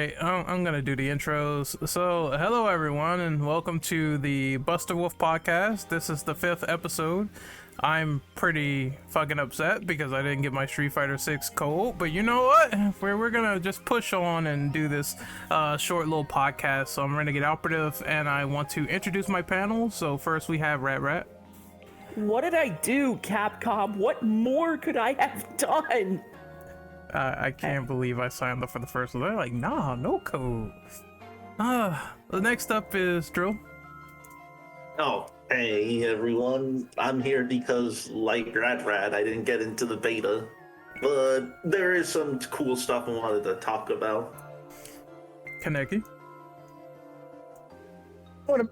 right, I'm gonna do the intros. So, hello everyone, and welcome to the Buster Wolf podcast. This is the 5th episode. I'm pretty fucking upset because I didn't get my Street Fighter 6 code, but you know what? We're gonna just push on and do this short little podcast. So I'm Renegade Operative, and I want to introduce my panel. So first we have Rat. What did I do, Capcom? What more could I have done? I can't believe I signed up for the first one. They're like, nah, no code. The next up is Drill. Oh, hey everyone. I'm here because, like Rat, I didn't get into the beta. But there is some cool stuff I wanted to talk about. Kaneki.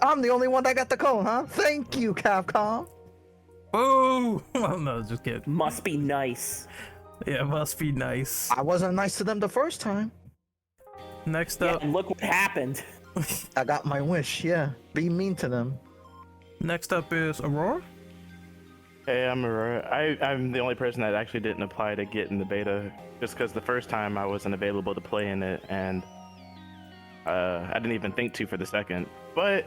I'm the only one that got the code, huh? Thank you, Capcom. Oh, well, no, just kidding. Must be nice. Yeah, must be nice. I wasn't nice to them the first time. Next Yeah, up, and look what happened. I got my wish, yeah. Be mean to them. next up is Aurora. Hey, I'm Aurora. I'm the only person that actually didn't apply to get in the beta, just because the first time I wasn't available to play in it, and I didn't even think to for the second. But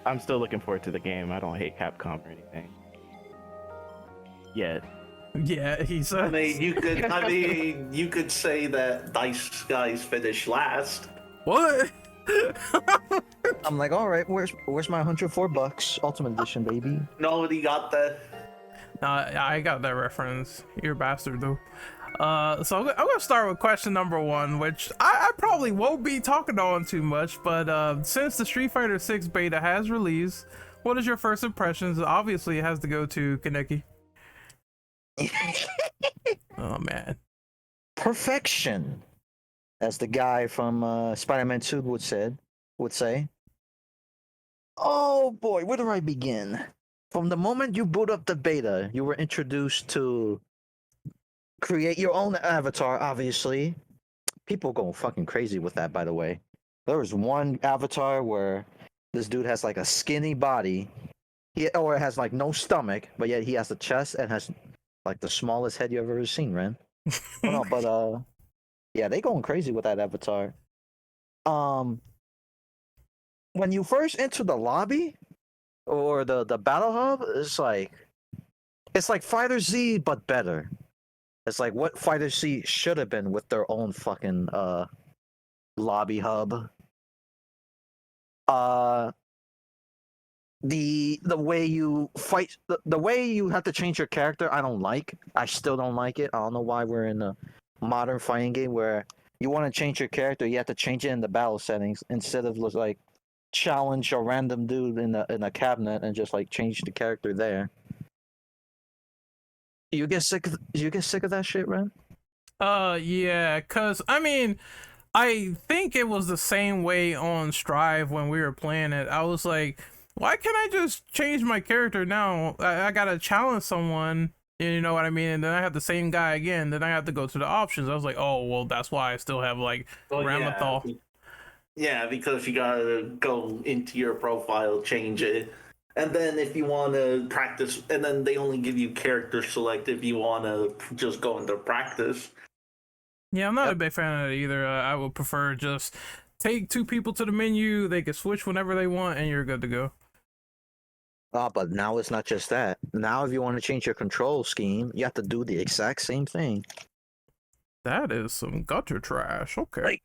I'm still looking forward to the game. I don't hate Capcom or anything. Yet. Yeah, he's. I mean, you could say that Dice Guys finished last. What? I'm like, all right, where's my $104 Ultimate Edition, baby? Nobody got that. I got that reference. You're a bastard, though. So I'm gonna start with question number 1, which I probably won't be talking on too much, but since the Street Fighter 6 beta has released, what is your first impressions? Obviously, it has to go to Kaneki. Oh man, Perfection, as the guy from Spider-Man 2 would say. Oh boy, where do I begin? From the moment you boot up the beta, you were introduced to create your own avatar, obviously. People go fucking crazy with that, by the way. There was one avatar where this dude has like a skinny body, or has like no stomach, but yet he has a chest and has like the smallest head you've ever seen, Ren. Oh, no, but yeah, they going crazy with that avatar. When you first enter the lobby or the battle hub, it's like Fighter Z but better. It's like what Fighter Z should have been with their own fucking lobby hub. The way you fight, the way you have to change your character, I don't like. I still don't like it. I don't know why we're in a modern fighting game where you want to change your character, you have to change it in the battle settings instead of like challenge a random dude in a cabinet and just like change the character there. You get sick of that shit, Ren? Yeah, cause I mean, I think it was the same way on Strive when we were playing it. I was like, why can't I just change my character now? I gotta challenge someone, you know what I mean? And then I have the same guy again. Then I have to go to the options. I was like, oh, well, that's why I still have like Ramathal. Yeah, because you gotta go into your profile, change it. And then if you want to practice, and then they only give you character select if you want to just go into practice. Yeah, I'm not a big fan of it either. I would prefer just take 2 people to the menu. They can switch whenever they want, and you're good to go. But now it's not just that. Now if you want to change your control scheme, you have to do the exact same thing. That is some gutter trash. Okay.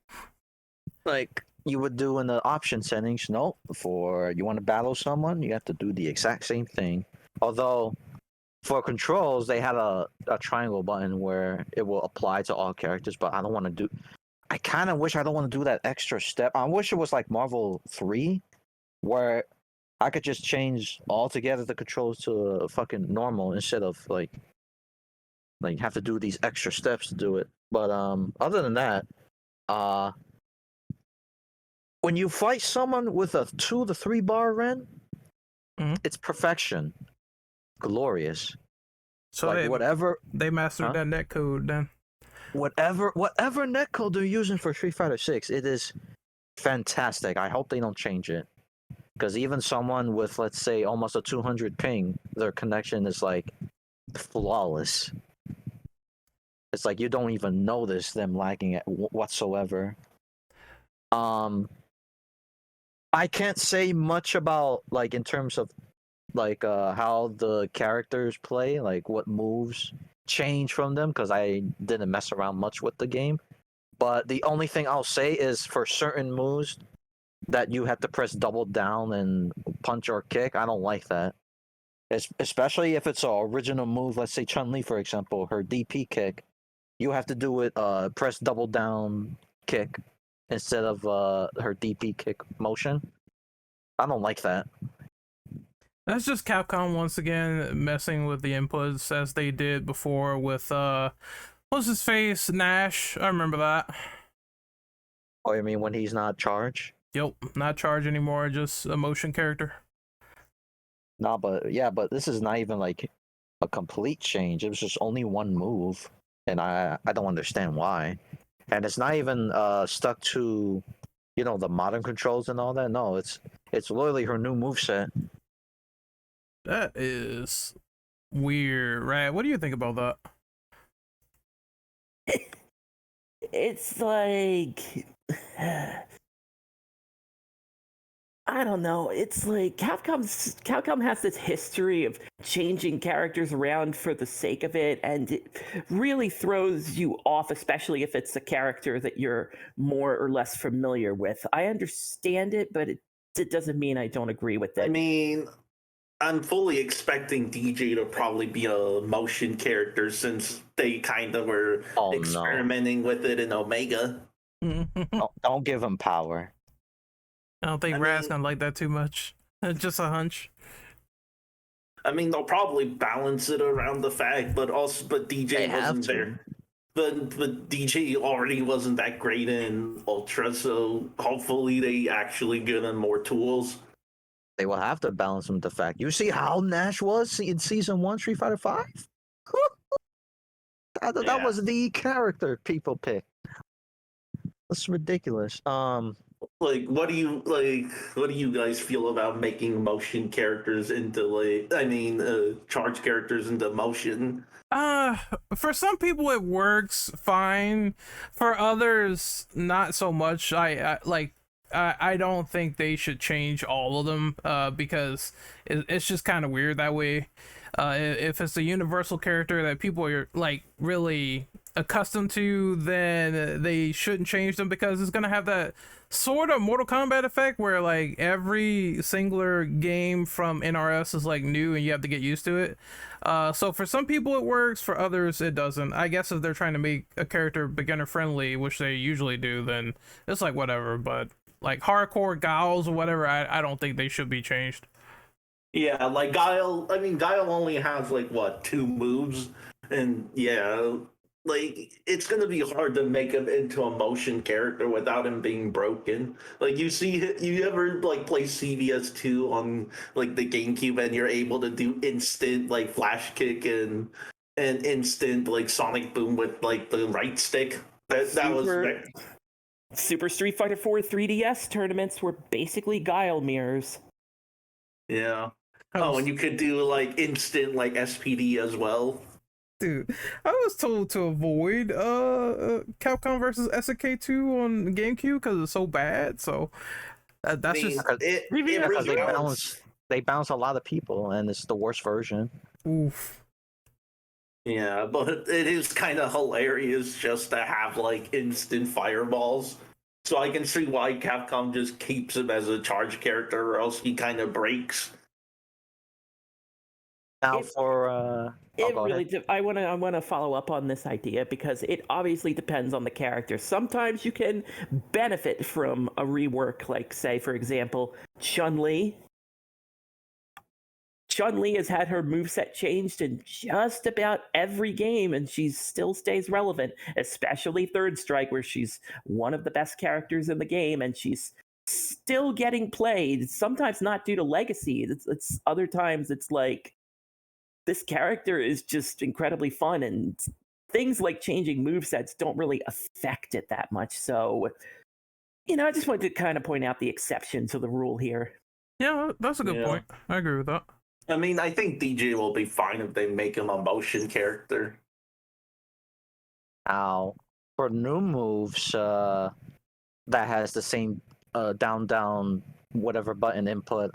Like you would do in the option settings. No, for you want to battle someone, you have to do the exact same thing. Although for controls, they had a triangle button where it will apply to all characters, but I don't want to do. I kind of wish I don't want to do that extra step. I wish it was like Marvel 3, where I could just change altogether the controls to fucking normal instead of like have to do these extra steps to do it. But other than that, when you fight someone with a 2 to 3 bar Ren, it's perfection, glorious. So like whatever they mastered that netcode then. Whatever netcode they're using for Street Fighter 6, it is fantastic. I hope they don't change it. Because even someone with, let's say, almost a 200 ping, their connection is like flawless. It's like you don't even notice them lagging whatsoever. I can't say much about like in terms of like how the characters play, like what moves change from them, because I didn't mess around much with the game. But the only thing I'll say is for certain moves that you have to press double down and punch or kick, I don't like that. Especially if it's an original move, let's say Chun-Li, for example, her DP kick, you have to do it press double down kick instead of her DP kick motion. I don't like that. That's just Capcom once again messing with the inputs as they did before with what's his face? Nash. I remember that. Oh, you mean when he's not charged? Yep, not charge anymore, just a motion character. No, but yeah, but this is not even like a complete change. It was just only one move, and I don't understand why. And it's not even stuck to, you know, the modern controls and all that. No, it's literally her new moveset. That is weird, right? What do you think about that? It's like I don't know. It's like Capcom has this history of changing characters around for the sake of it, and it really throws you off, especially if it's a character that you're more or less familiar with. I understand it, but it doesn't mean I don't agree with it. I mean, I'm fully expecting DJ to probably be a motion character since they kind of were experimenting with it in Omega. Don't give him power. I don't think Raz's gonna like that too much. Just a hunch. I mean, they'll probably balance it around the fact, but DJ wasn't there. But DJ already wasn't that great in Ultra, so hopefully they actually give him more tools. They will have to balance him with the fact. You see how Nash was in Season 1 Street Fighter 5? That was the character people picked. That's ridiculous. Like, what do you guys feel about making motion characters into charge characters into motion? For some people it works fine. For others, not so much. I don't think they should change all of them because it's just kind of weird that way. If it's a universal character that people are like really accustomed to, then they shouldn't change them because it's gonna have that sort of Mortal Kombat effect where like every singular game from NRS is like new and you have to get used to it. So for some people it works, for others it doesn't. I guess if they're trying to make a character beginner friendly, which they usually do, then it's like whatever. But like hardcore Gals or whatever, I don't think they should be changed. Yeah, like Guile. I mean, Guile only has like what, 2 moves, and yeah, like it's gonna be hard to make him into a motion character without him being broken. Like you ever like play CVS2 on like the GameCube and you're able to do instant like flash kick and instant like sonic boom with like the right stick. That was Super Street Fighter 4 3DS tournaments were basically Guile mirrors. Yeah. Oh, and you could do like instant like SPD as well. Dude, I was told to avoid Capcom versus SNK 2 on GameCube because it's so bad. So that's just it really they bounce a lot of people, and it's the worst version. Oof. Yeah, but it is kind of hilarious just to have like instant fireballs. So I can see why Capcom just keeps him as a charge character, or else he kind of breaks. Now I want to follow up on this idea because it obviously depends on the character. Sometimes you can benefit from a rework, like say for example, Chun-Li. Chun-Li has had her moveset changed in just about every game, and she still stays relevant, especially Third Strike, where she's one of the best characters in the game, and she's still getting played. Sometimes not due to legacy. It's other times it's like this character is just incredibly fun, and things like changing movesets don't really affect it that much. So, I just wanted to kind of point out the exception to the rule here. Yeah, that's a good point. I agree with that. I mean, I think DJ will be fine if they make him a motion character. Now, for new moves, that has the same down whatever button input.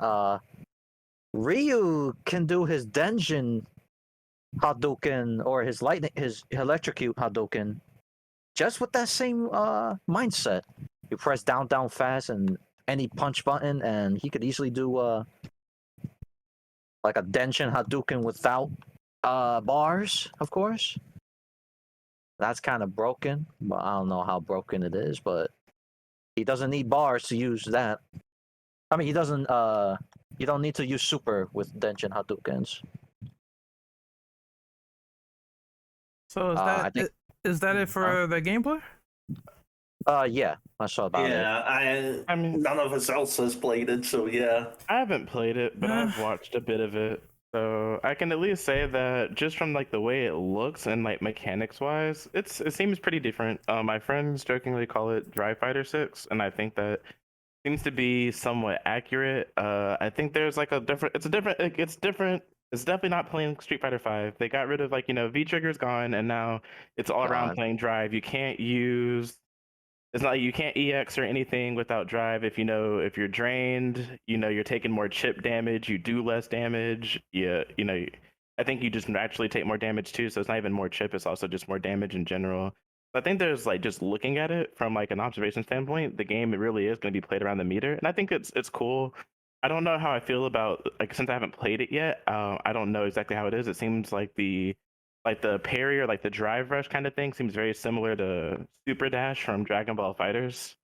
Ryu can do his Denjin Hadouken or his electrocute Hadouken just with that same mindset. You press down fast and any punch button, and he could easily do like a Denshin Hadouken without bars, of course. That's kind of broken, but I don't know how broken it is. But he doesn't need bars to use that. I mean, he doesn't. You don't need to use super with Denshin Hadoukens. So I think. is that it for the gameplay? Yeah, I saw about it. Yeah, I mean, none of us else has played it, so yeah. I haven't played it, but I've watched a bit of it. So I can at least say that just from like the way it looks and like mechanics wise, it seems pretty different. My friends jokingly call it Dry Fighter 6, and I think that seems to be somewhat accurate. I think there's like it's different. It's definitely not playing Street Fighter 5. They got rid of like, V trigger's gone, and now it's all around God. playing drive. You can't use it's not like you can't EX or anything without drive. If you're drained, you're taking more chip damage, you do less damage. I think you just naturally take more damage too, so it's not even more chip, it's also just more damage in general. I think there's like, just looking at it from like an observation standpoint, the game, it really is going to be played around the meter, and I think it's cool. I don't know how I feel about, like, since I haven't played it yet, I don't know exactly how it is. It seems like the parry or like the drive rush kind of thing seems very similar to Super Dash from Dragon Ball Fighters.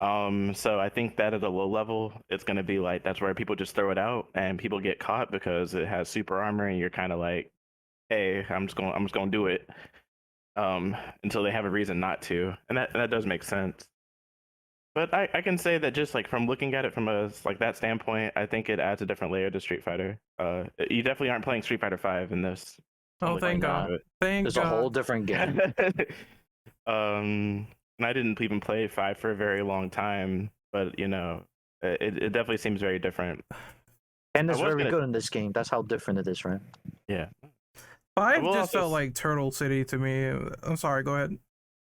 So I think that at a low level, it's gonna be like, that's where people just throw it out and people get caught because it has super armor and you're kind of like, hey, I'm just gonna do it, until they have a reason not to, and that does make sense. But I can say that just like from looking at it from that standpoint, I think it adds a different layer to Street Fighter. You definitely aren't playing Street Fighter 5 in this. Oh, thank God. Thank It's God. a whole different game. And I didn't even play 5 for a very long time, but it definitely seems very different. And it's very good in this game. That's how different it is, right? Yeah. 5 just felt like Turtle City to me. I'm sorry, go ahead.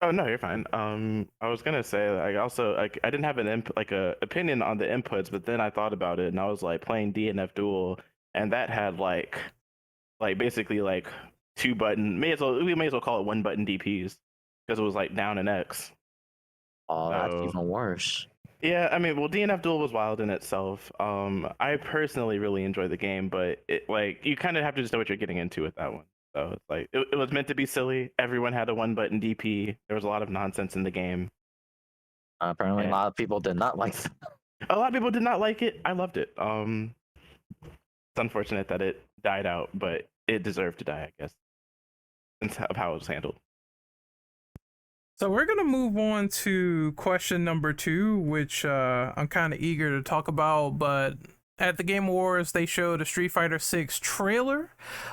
Oh no, you're fine. I was gonna say, I also, like, I didn't have a opinion on the inputs, but then I thought about it and I was like playing DNF Duel, and that had like basically like we may as well call it one button DPs, because it was like down and X. Oh, that's even worse. Yeah, I mean, well, DNF Duel was wild in itself. I personally really enjoy the game, but you kind of have to just know what you're getting into with that one. So it's like, it was meant to be silly. Everyone had a one button DP. There was a lot of nonsense in the game. Apparently, a lot of people did not like that. A lot of people did not like it. I loved it. It's unfortunate that it died out, but it deserved to die, I guess, since of how it was handled. So we're gonna move on to question number 2, which I'm kind of eager to talk about. But at the Game Awards, they showed a Street Fighter 6 trailer,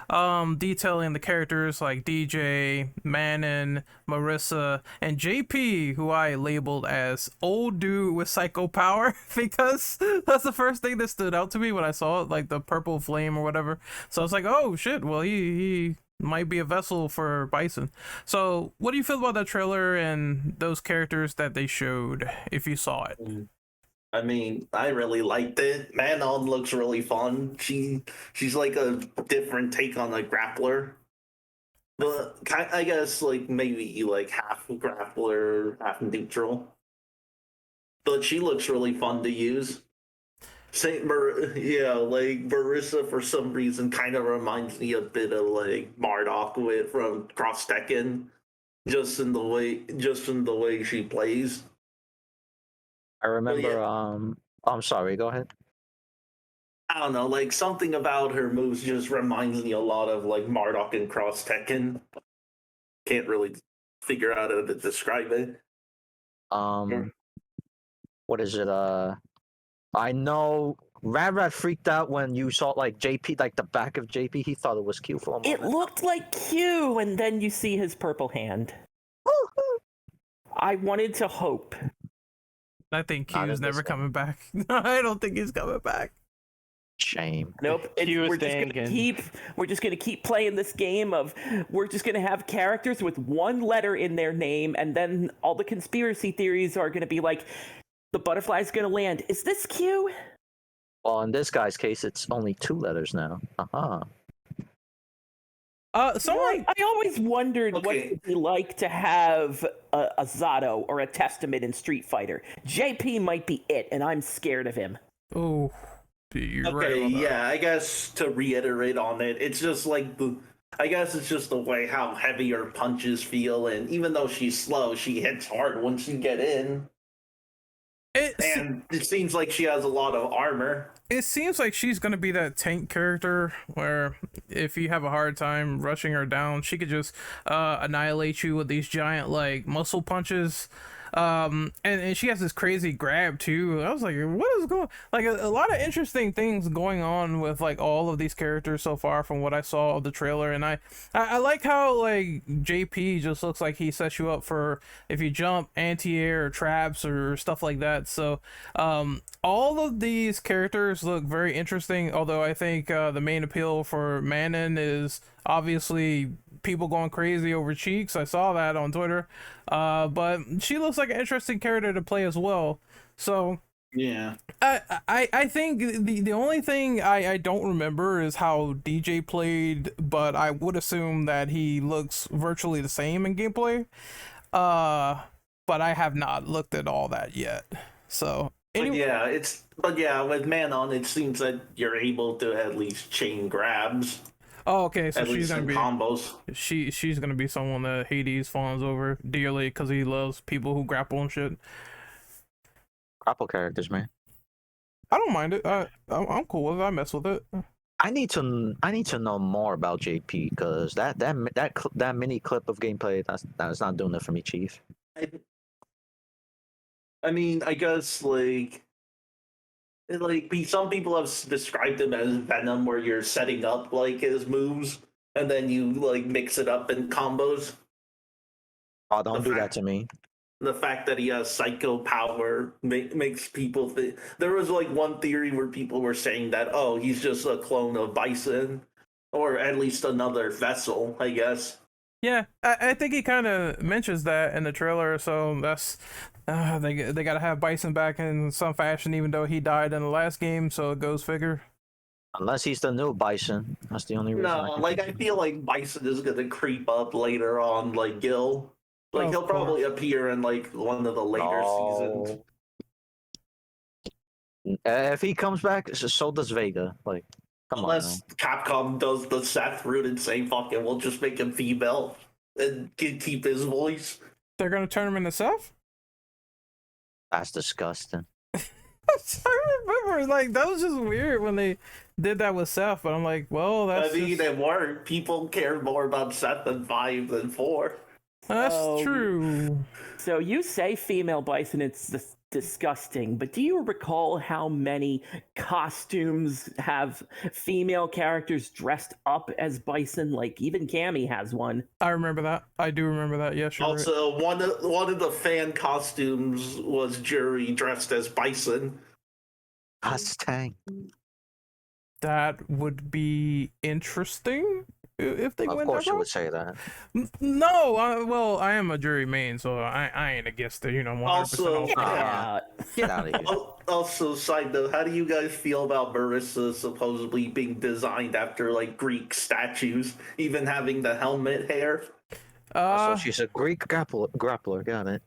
detailing the characters like DJ, Manon, Marissa, and JP, who I labeled as old dude with psycho power, because that's the first thing that stood out to me when I saw it, like the purple flame or whatever. So I was like, oh shit, well he might be a vessel for Bison. So what do you feel about that trailer and those characters that they showed, if you saw it? I mean, I really liked it. Manon looks really fun. She's like a different take on a grappler. But I guess like maybe like half grappler, half neutral. But she looks really fun to use. Like Marissa for some reason kind of reminds me a bit of like Marduk from Cross Tekken, just in the way she plays. I remember. I'm sorry. Go ahead. I don't know, like something about her moves just reminds me a lot of like Marduk and Cross Tekken. Can't really figure out how to describe it. What is it? I know Rad freaked out when you saw like JP, like the back of JP. He thought it was Q for a moment. It looked like Q, and then you see his purple hand. I wanted to hope. I think Q's never coming back. I don't think he's coming back. Shame. Nope. Q is We're just gonna thinking. keep playing this game of we're just gonna have characters with one letter in their name, and then all the conspiracy theories are gonna be like, the butterfly's gonna land. Is this Q? Well, in this guy's case, it's only 2 letters now. Uh-huh. Someone I always wondered what Okay. it would be like to have a Zato or a Testament in Street Fighter. JP might be it, and I'm scared of him. Oh, you're right Okay, about that. yeah, I guess to reiterate on it, it's just like I guess it's just the way how heavy her punches feel, and even though she's slow, she hits hard once you get in. And it seems like she has a lot of armor. It seems like she's gonna be that tank character where if you have a hard time rushing her down, she could just annihilate you with these giant like muscle punches. And she has this crazy grab too. I was like, what is going, like a lot of interesting things going on with like all of these characters so far from what I saw of the trailer. And I like how like JP just looks like he sets you up for if you jump anti-air or traps or stuff like that. So all of these characters look very interesting, although I think the main appeal for Manon is obviously people going crazy over Cheeks. I saw that on Twitter. But she looks like an interesting character to play as well. So Yeah. I think the only thing I don't remember is how DJ played, but I would assume that he looks virtually the same in gameplay. But I have not looked at all that yet. So anyway, But yeah, with Manon, it seems that you're able to at least chain grabs. oh, okay, so At she's least gonna in be combos. she's gonna be someone that Hades fawns over dearly because he loves people who grapple and shit. Grapple characters, man. I don't mind it. I'm cool with it. I mess with it. I need to know more about JP because that mini clip of gameplay that's not doing it for me, Chief. I mean, I guess some people have described him as Venom, where you're setting up like his moves and then you like mix it up in combos. Oh, don't do that to me. The fact that he has psycho power makes people think. There was like one theory where people were saying that, oh, he's just a clone of Bison, or at least another vessel, I guess. Yeah, I think he kind of mentions that in the trailer, so that's they gotta have Bison back in some fashion, even though he died in the last game. So it goes figure. Unless he's the new Bison, that's the only reason. No, I feel like Bison is gonna creep up later on, like Gil. Like Of he'll probably course. appear in like one of the later seasons. If he comes back, so does Vega. Like, come Unless Capcom does the Seth rooted same fucking, we'll just make him female and keep his voice. They're gonna turn him into Seth. that's disgusting. I remember, like that was just weird when they did that with Seth. But I'm like, well, that's I mean, just- it worked. People care more about Seth in 5 than 4. that's Oh. true. So you say female Bison, it's disgusting, but do you recall how many costumes have female characters dressed up as Bison? Like even Cammy has one. I remember that. I do remember that. Yes, you're right. Also, one of the fan costumes was Jury dressed as Bison. Mustang. That would be interesting if they Of went course that you route. would say that. No, well, I am a jury main, so I ain't against it. 100% Also, off. Yeah. Get out of here. Also, side note, how do you guys feel about Marissa supposedly being designed after like Greek statues, even having the helmet hair? So she's a Greek grappler. Got it.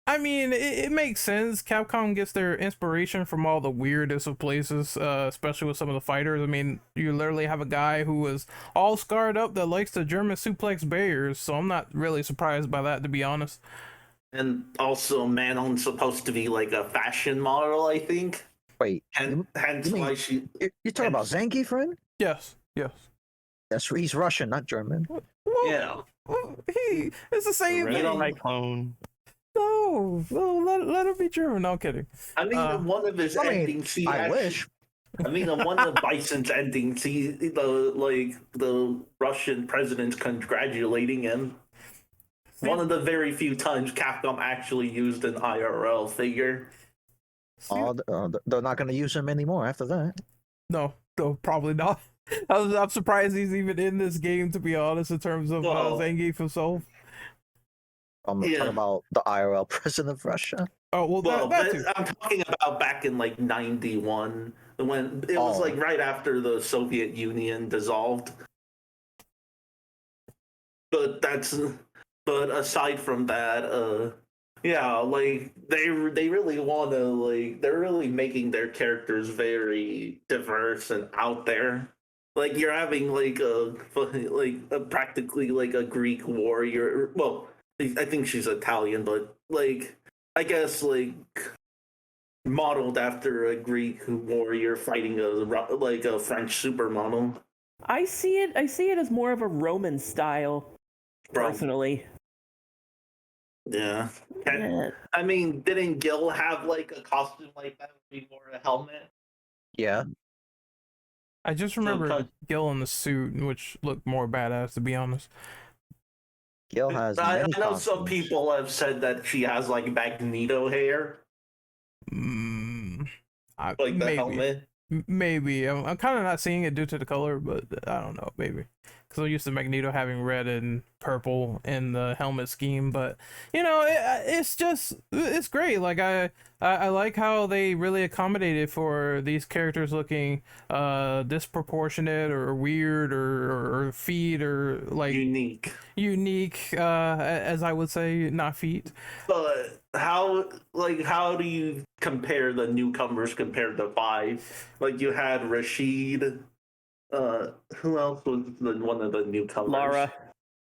I mean, it makes sense. Capcom gets their inspiration from all the weirdest of places, especially with some of the fighters. I mean, you literally have a guy who is all scarred up that likes to German suplex bears, so I'm not really surprised by that, to be honest. And also, Manon's supposed to be like a fashion model, I think. Wait, Hence you mean- why she. you're talking about Zangief, friend? Yes. He's Russian, not German. Well, Yeah. It's the same Red thing. on my clone. No, let him be German. No, I'm kidding. I mean, in one of his I mean, endings, he I actually, wish. I mean, in one of Bison's endings, the Russian president's congratulating him. One of the very few times Capcom actually used an IRL figure. They're not going to use him anymore after that. No, probably not. I'm surprised he's even in this game, to be honest, in terms of Well, Zangief himself. I'm Yeah. talking about the IRL president of Russia. Oh well, well, that but too. I'm talking about back in like '91 when it was Oh. like right after the Soviet Union dissolved. But aside from that, yeah, like they really want to they're really making their characters very diverse and out there. Like you're having practically like a Greek warrior. Well, I think she's Italian, but like I guess like modeled after a Greek warrior fighting a French supermodel. I see it as more of a Roman style, Bro. personally. Yeah. Yeah. I mean, didn't Gil have like a costume like that when he wore a helmet? Yeah. I just remember Gil in the suit, which looked more badass, to be honest. Gil has I many know some costumes. people have said that she has like Magneto hair, Mm, like the maybe. helmet. Maybe I'm kind of not seeing it due to the color, but I don't know. Maybe because I'm used to Magneto having red and purple in the helmet scheme. But it's great. Like I like how they really accommodated for these characters looking disproportionate or weird or feet or like Unique. unique, as I would say, not feet. But how do you compare the newcomers compared to five? Like you had Rashid. Who else was one of the newcomers?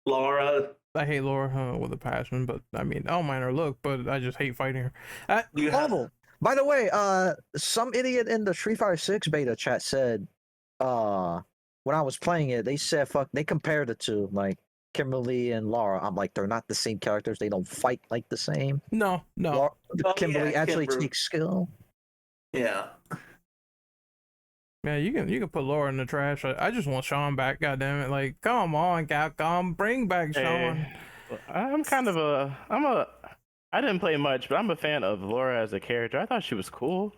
Laura. I hate Laura with a passion, but I mean, I don't mind her look, but I just hate fighting her. You have, Oh, by the way, some idiot in the Street Fighter 6 beta chat said, when I was playing it, they said, they compared the two, like Kimberly and Laura. I'm like, they're not the same characters. They don't fight like the same. No. Kimberly actually Kimber. takes skill. Yeah. Yeah, you can put Laura in the trash. I just want Sean back. God damn it! Like, come on, Capcom, bring back Sean. Hey, I didn't play much, but I'm a fan of Laura as a character. I thought she was cool.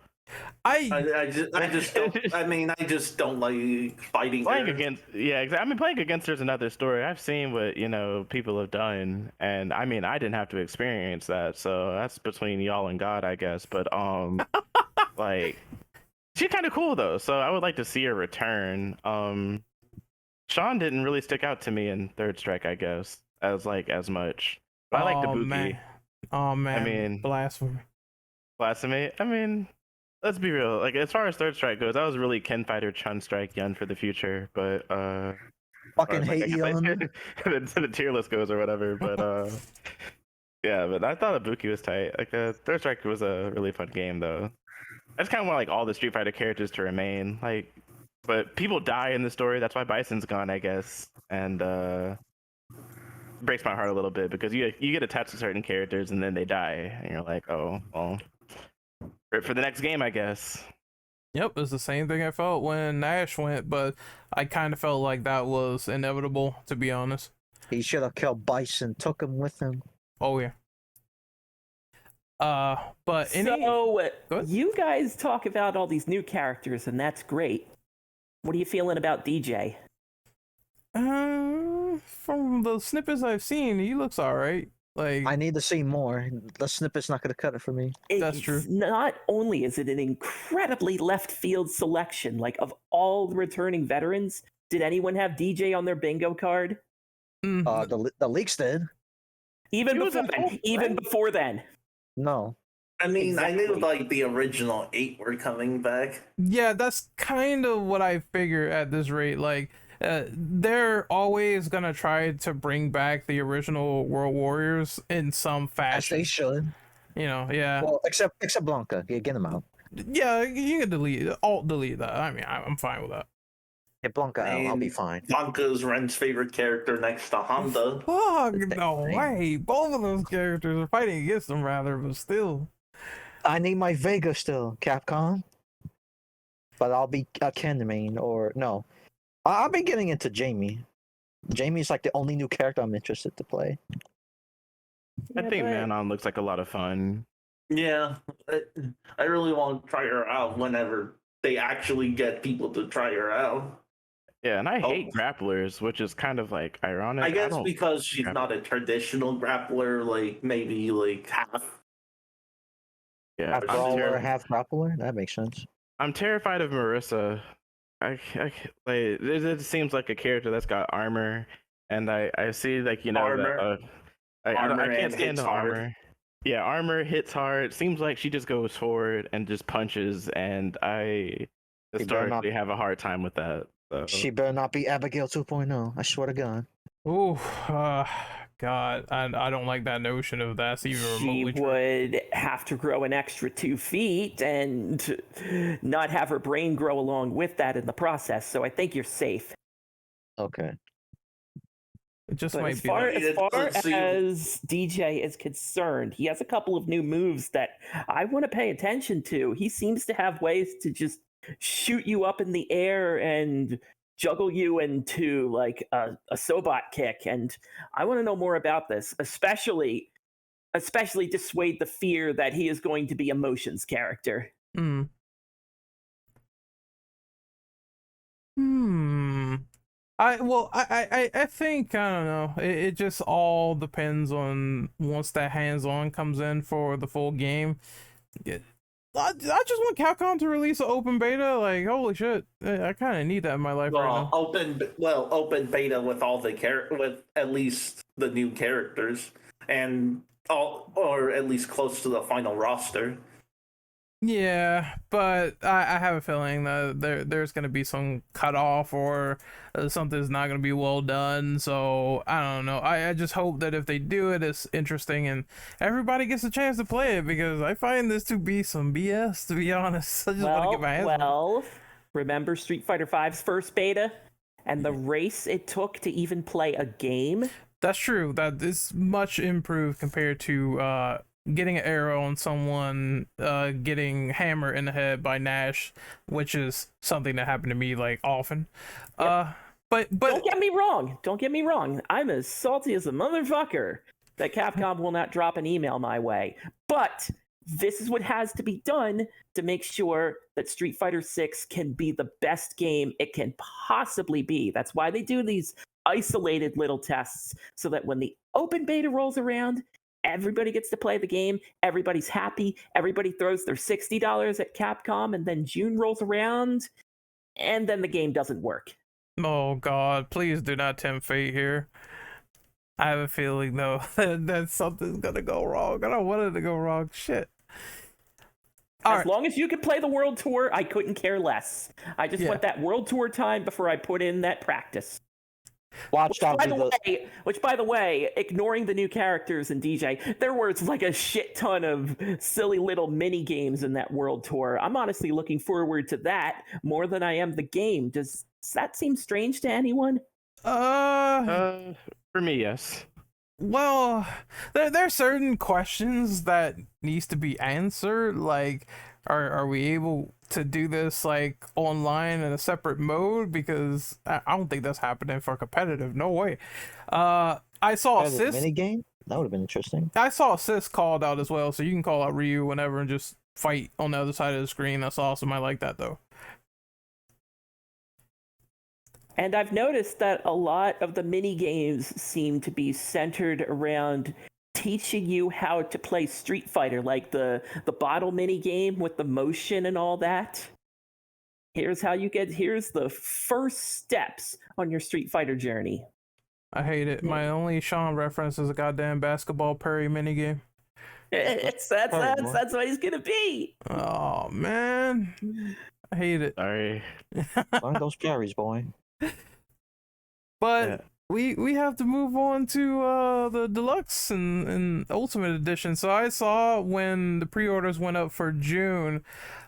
I just don't. I mean, I just don't like fighting Playing her. against, yeah, exactly. I mean, playing against her is another story. I've seen what people have done, and I mean, I didn't have to experience that, so that's between y'all and God, I guess. But like, she's kind of cool though, so I would like to see her return. Sean didn't really stick out to me in Third Strike, I guess, as much. But I like the Buki. Man. Oh man, I mean, blasphemy. Blasphemy. I mean, let's be real. Like as far as Third Strike goes, that was really Ken Fighter Chun Strike Yun for the future. But Fucking or, hate Yun. the tier list goes or whatever. But yeah. But I thought Ibuki was tight. Like Third Strike was a really fun game though. I just kind of want like all the Street Fighter characters to remain. Like, but people die in the story. That's why Bison's gone, I guess. And breaks my heart a little bit because you get attached to certain characters and then they die and you're like, oh well, for the next game, I guess. Yep, it's the same thing I felt when Nash went, but I kind of felt like that was inevitable, to be honest. He should have killed Bison, took him with him. Oh yeah. But So you guys talk about all these new characters, and that's great. What are you feeling about DJ? From the snippets I've seen, he looks all right. Like, I need to see more. The snippet's not going to cut it for me. That's true. Not only is it an incredibly left field selection, like of all the returning veterans, did anyone have DJ on their bingo card? The leaks did. Even before then. No. I mean, Exactly. I knew like the original 8 were coming back. Yeah, that's kind of what I figure at this rate. Like, they're always gonna try to bring back the original World Warriors in some As fashion. they should. Yeah. Well, except Blanca. Yeah, get him out. Yeah, you can alt delete that. I mean, I'm fine with that. Get Blanca out. I'll be fine. Blanca's Ren's favorite character next to Honda. Fuck no way. Both of those characters are fighting against them, rather, but still. I need my Vega still, Capcom. But I'll be a Ken main or no. I'll be getting into Jamie. Jamie's like the only new character I'm interested to play. I think Manon looks like a lot of fun. Yeah, I really want to try her out whenever they actually get people to try her out. Yeah, and I hate Oh. grapplers, which is kind of like ironic. I guess don't because she's grapple. not a traditional grappler, like maybe like half. Yeah, Half I'm brawler, terrified. half grappler. That makes sense. I'm terrified of Marissa. Like it seems like a character that's got armor, and I see like Armor. I Armor can't and stand hits the hard. armor. Yeah, armor hits hard. Seems like she just goes forward and just punches, and I She better not. historically have a hard time with that. So She better not be Abigail 2.0. I swear to God. Ooh, God, I don't like that notion of that's even She remotely true. would have to grow an extra 2 feet and not have her brain grow along with that in the process. So I think you're safe. Okay. It just But might as be far, that. as far Let's see. as DJ is concerned, he has a couple of new moves that I want to pay attention to. He seems to have ways to just shoot you up in the air and juggle you into like a Sobot kick. And I want to know more about this, especially dissuade the fear that he is going to be a motions character. Hmm. Hmm. I think I don't know. It just all depends on once that hands-on comes in for the full game. I just want Capcom to release an open beta. Like, holy shit, I kind of need that in my life right now. Open beta with all the with at least the new characters and all, or at least close to the final roster. Yeah, but I have a feeling that there's gonna be some cutoff or something's not gonna be well done. So I don't know. I just hope that if they do it, it's interesting and everybody gets a chance to play it because I find this to be some BS. To be honest, I just want to get my hands on it. Well, remember Street Fighter V's first beta and the race it took to even play a game? That's true. That is much improved compared to getting an arrow on someone, getting hammered in the head by Nash, which is something that happened to me like often. But Don't get me wrong. Don't get me wrong. I'm as salty as a motherfucker that Capcom will not drop an email my way. But this is what has to be done to make sure that Street Fighter 6 can be the best game it can possibly be. That's why they do these isolated little tests so that when the open beta rolls around, everybody gets to play the game, everybody's happy, everybody throws their $60 at Capcom, and then June rolls around, and then the game doesn't work. oh god, please do not tempt fate here. I have a feeling though that something's gonna go wrong. I don't want it to go wrong. Shit. As long as you can play the World Tour, I couldn't care less. I just want that World Tour time before I put in that practice. Watch out. Which, by the way, ignoring the new characters in DJ, there was like a shit ton of silly little mini games in that World Tour. I'm honestly looking forward to that more than I am the game. Does that seem strange to anyone? for me, yes. Well, there are certain questions that needs to be answered. Like, are we able to do this like online in a separate mode? Because I don't think that's happening for competitive. No way. I saw assist mini game. That would have been interesting. I saw assist called out as well, so you can call out Ryu whenever and just fight on the other side of the screen. That's awesome. I like that though. And I've noticed that a lot of the mini games seem to be centered around teaching you how to play Street Fighter, like the bottle mini game with the motion and all that. Here's the first steps on your Street Fighter journey. I hate it. My only Sean reference is a goddamn basketball parry minigame. That's what he's gonna be. Oh man, I hate it. Sorry. Learn those parries, boy. But we have to move on to the deluxe and ultimate edition. So I saw when the pre-orders went up for June.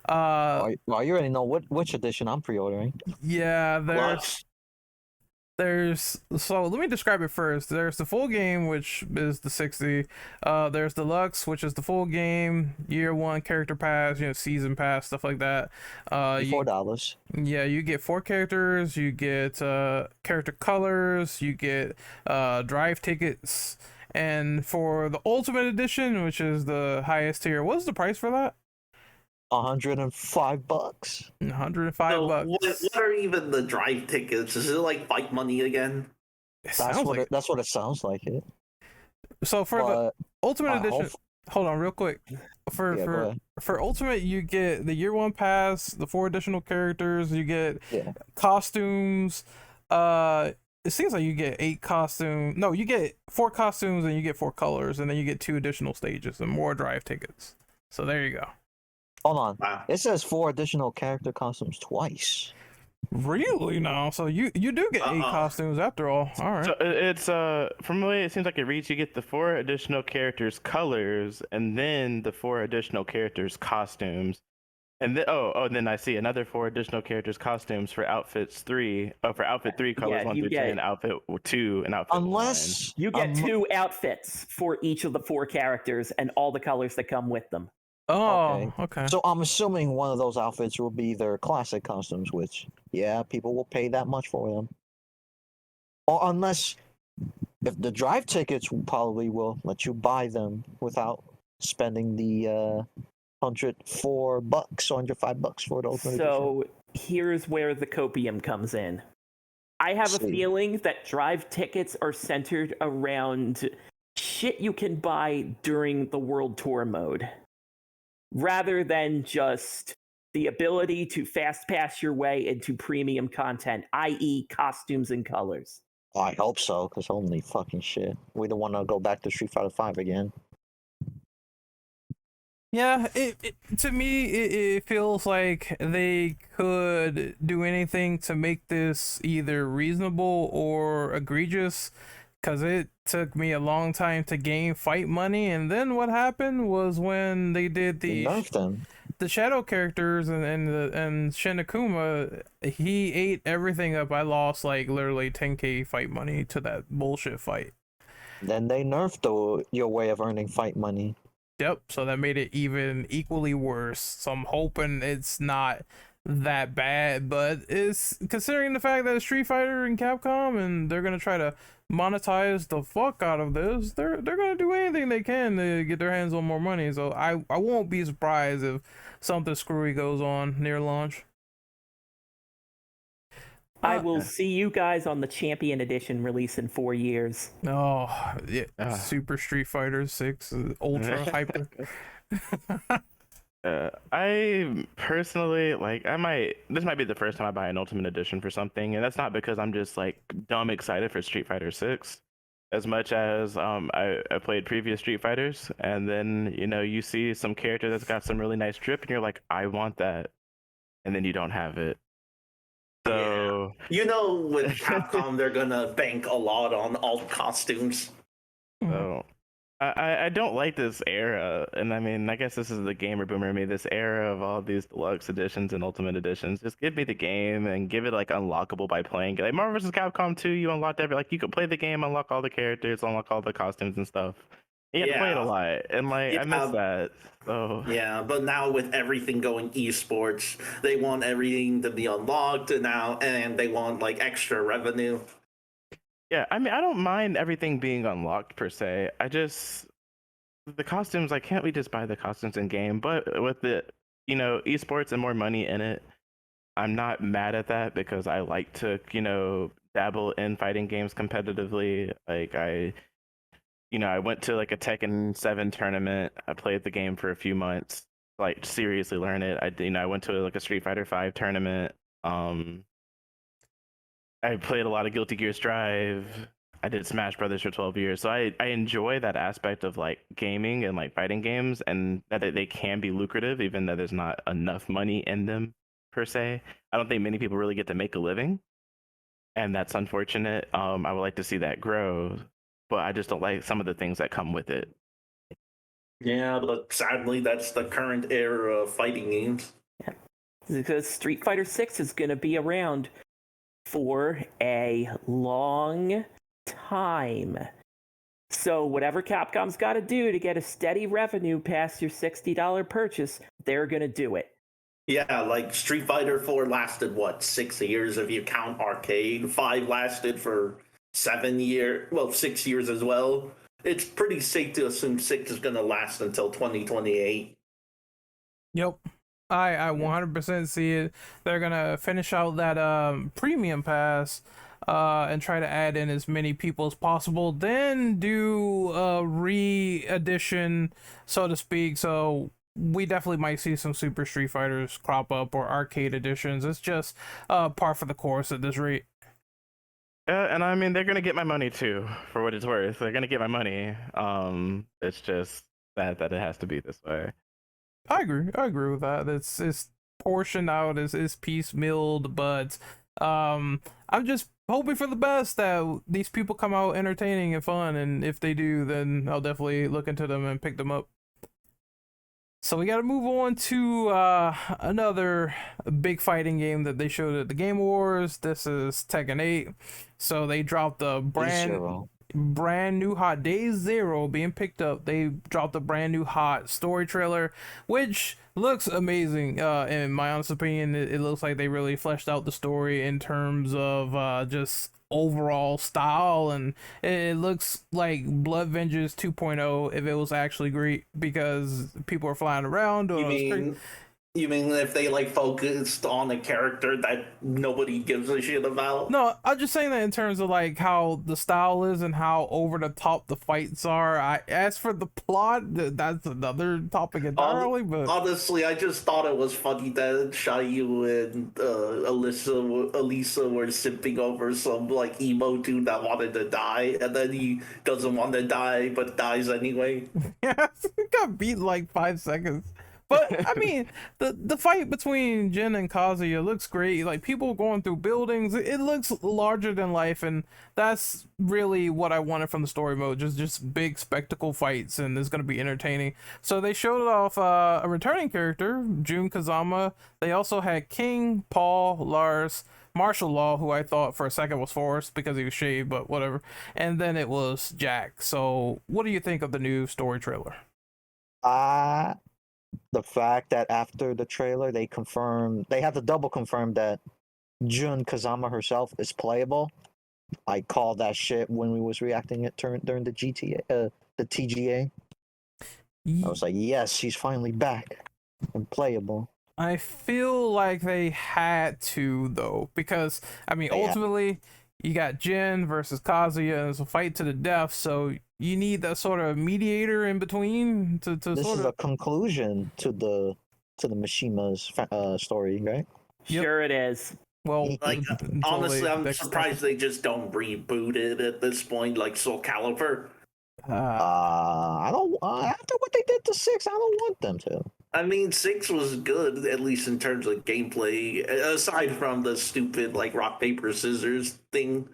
Well, you already know which edition I'm pre-ordering. Yeah, Plus, so let me describe it first. There's the full game, which is the 60. There's deluxe, which is the full game, year one character pass, season pass, stuff like that. $4. Yeah, you get 4 characters, you get character colors, you get drive tickets, and for the ultimate edition, which is the highest tier, what's the price for that? $105. $105 So bucks. what are even the drive tickets? Is it like fight money again? It sounds like That's what it sounds like. It. so for the But Ultimate I Edition. hope- Hold on, real quick. For Yeah, go for ahead. for Ultimate, you get the year one pass, the 4 additional characters. You get Yeah. costumes. It seems like you get 8 costumes. No, you get 4 costumes and you get 4 colors, and then you get 2 additional stages and more drive tickets. So there you go. Hold on. Wow. It says 4 additional character costumes twice. Really now? So you do get 8 costumes after all. All right. So it's from the way it seems like it reads, you get the 4 additional characters colors, and then the 4 additional characters costumes, and then then I see another 4 additional characters costumes for outfits 3. Oh, for outfit 3 colors Yeah, 1 you through get- 10, outfit 2, and outfit 1. Unless You get 2 outfits for each of the 4 characters and all the colors that come with them. Oh, okay. So I'm assuming one of those outfits will be their classic costumes, which yeah, people will pay that much for them. Or unless if the drive tickets probably will let you buy them without spending the $105 or $105 for the ultimate edition. So here's where the copium comes in. I have a feeling that drive tickets are centered around shit you can buy during the World Tour mode, rather than just the ability to fast pass your way into premium content, i.e. costumes and colors. I hope so, because holy fucking shit. We don't want to go back to Street Fighter 5 again. Yeah, to me, it feels like they could do anything to make this either reasonable or egregious, because it took me a long time to gain fight money, and then what happened was when they did They nerfed them. the shadow characters and Shin Akuma, he ate everything up. I lost like literally 10k fight money to that bullshit fight. Then they nerfed your way of earning fight money. Yep, so that made it even equally worse. So I'm hoping it's not that bad, but it's considering the fact that it's Street Fighter and Capcom and they're gonna try to monetize the fuck out of this, they're gonna do anything they can to get their hands on more money. So I won't be surprised if something screwy goes on near launch. I will see you guys on the Champion Edition release in 4 years. Oh, yeah, Super Street Fighter 6 Ultra Hyper. I personally this might be the first time I buy an Ultimate Edition for something, and that's not because I'm just like dumb excited for Street Fighter 6 as much as I played previous Street Fighters, and then you see some character that's got some really nice drip and you're like, I want that, and then you don't have it. So with Capcom they're gonna bank a lot on alt costumes. So I don't like this era, and I mean, I guess this is the gamer boomer in me. This era of all these deluxe editions and ultimate editions. Just give me the game and give it like unlockable by playing. Like Marvel vs. Capcom 2, you unlocked you could play the game, unlock all the characters, unlock all the costumes and stuff. You have to play it a lot, and I miss that. So yeah, but now with everything going esports, they want everything to be unlocked and they want like extra revenue. Yeah, I mean, I don't mind everything being unlocked per se. The costumes, can't we just buy the costumes in game? But with the, esports and more money in it, I'm not mad at that because I like to, dabble in fighting games competitively. I went to a Tekken 7 tournament. I played the game for a few months, seriously learn it. I went to a Street Fighter 5 tournament. I played a lot of Guilty Gear Strive. I did Smash Brothers for 12 years. So I enjoy that aspect of gaming and fighting games, and that they can be lucrative even though there's not enough money in them per se. I don't think many people really get to make a living, and that's unfortunate. I would like to see that grow, but I just don't like some of the things that come with it. Yeah, but sadly that's the current era of fighting games. Yeah. Because Street Fighter 6 is going to be around for a long time. So whatever Capcom's got to do to get a steady revenue past your $60 purchase, they're going to do it. Yeah, Street Fighter 4 lasted, 6 years if you count arcade. 5 lasted for 7 years, 6 years as well. It's pretty safe to assume 6 is going to last until 2028. Yep. I 100% see it. They're gonna finish out that premium pass, and try to add in as many people as possible. Then do a re-edition, so to speak. So we definitely might see some Super Street Fighters crop up or arcade editions. It's just par for the course at this rate. And I mean, they're gonna get my money too, for what it's worth. They're gonna get my money. It's just that it has to be this way. I agree. I agree with that. It's portioned out, is piecemealed, but I'm just hoping for the best that these people come out entertaining and fun, and if they do, then I'll definitely look into them and pick them up. So we got to move on to another big fighting game that they showed at the Game Awards. This is Tekken 8. So they dropped the brand new hot Day Zero being picked up. They dropped a brand new hot story trailer, which looks amazing. In my honest opinion, it looks like they really fleshed out the story in terms of just overall style, and it looks like Blood Vengeance 2.0 if it was actually great, because people are flying around doing You mean if they like focused on a character that nobody gives a shit about? No, I'm just saying that in terms of like how the style is and how over the top the fights are. As for the plot, that's another topic entirely. But honestly, I just thought it was funny that Shayu and Elisa were simping over some like emo dude that wanted to die, and then he doesn't want to die but dies anyway. yeah, it got beat in like 5 seconds. But I mean, the fight between Jin and Kazuya looks great. Like, people going through buildings, it looks larger than life, and that's really what I wanted from the story mode. Just big spectacle fights, and it's gonna be entertaining. So they showed off a returning character, Jun Kazama. They also had King, Paul, Lars, Martial Law, who I thought for a second was Forrest because he was shaved, but whatever. And then it was Jack. So what do you think of the new story trailer? The fact that after the trailer they had to double confirm that Jun Kazama herself is playable. I called that shit when we was reacting it during the TGA. I was like, yes, she's finally back and playable. I feel like they had to, though, because I mean, ultimately, you got Jin versus Kazuya, and it's a fight to the death. So you need that sort of mediator in between to This sort is of a conclusion to the Mishima's story, right? Yep. Sure it is. Well, Like honestly, I'm surprised they just don't reboot it at this point, like Soul Calibur. I don't. After what they did to 6, I don't want them to. I mean, 6 was good, at least in terms of gameplay, aside from the stupid, like, rock, paper, scissors thing.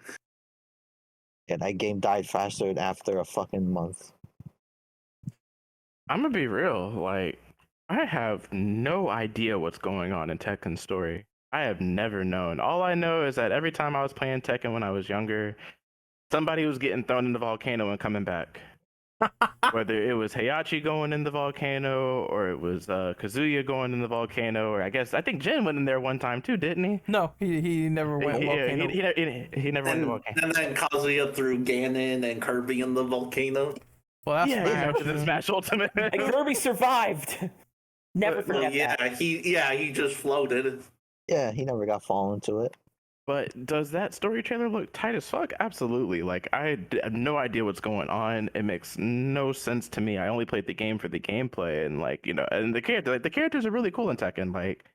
Yeah, that game died faster after a fucking month. I'm gonna be real. Like, I have no idea what's going on in Tekken's story. I have never known. All I know is that every time I was playing Tekken when I was younger, somebody was getting thrown in the volcano and coming back. Whether it was Heihachi going in the volcano, or it was Kazuya going in the volcano, or I think Jin went in there one time too, didn't he? No, he never went volcano. He never went in the volcano. And then Kazuya threw Ganon and Kirby in the volcano. Well, that's yeah, Smash Ultimate. And Kirby survived. Never forget that. He just floated. Yeah, he never got fallen into it. But does that story trailer look tight as fuck? Absolutely. Like, I have no idea what's going on. It makes no sense to me. I only played the game for the gameplay, and like, you know, and the characters are really cool in Tekken. Like,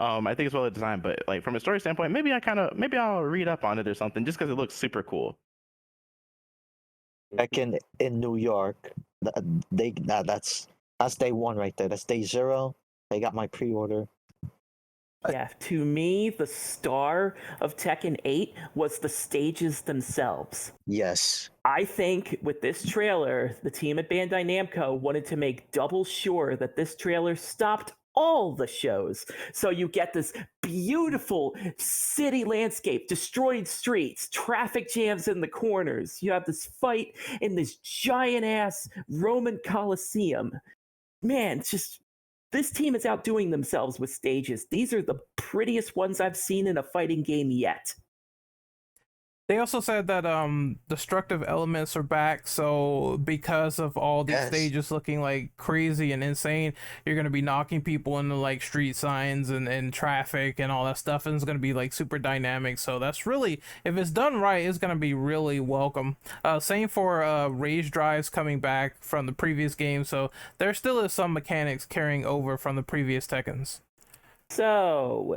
I think it's well designed, but like from a story standpoint, maybe I'll read up on it or something just because it looks super cool. Tekken in New York, that's day one right there. That's day 0. They got my pre-order. Yeah, to me, the star of Tekken 8 was the stages themselves. Yes. I think with this trailer, the team at Bandai Namco wanted to make double sure that this trailer stopped all the shows. So you get this beautiful city landscape, destroyed streets, traffic jams in the corners. You have this fight in this giant-ass Roman Colosseum. Man, it's just... This team is outdoing themselves with stages. These are the prettiest ones I've seen in a fighting game yet. They also said that destructive elements are back, so because of all these Yes. stages looking like crazy and insane, you're gonna be knocking people into like street signs and traffic and all that stuff, and it's gonna be like super dynamic. So that's really, if it's done right, it's gonna be really welcome. Same for rage drives coming back from the previous game, so there still is some mechanics carrying over from the previous Tekkens. So,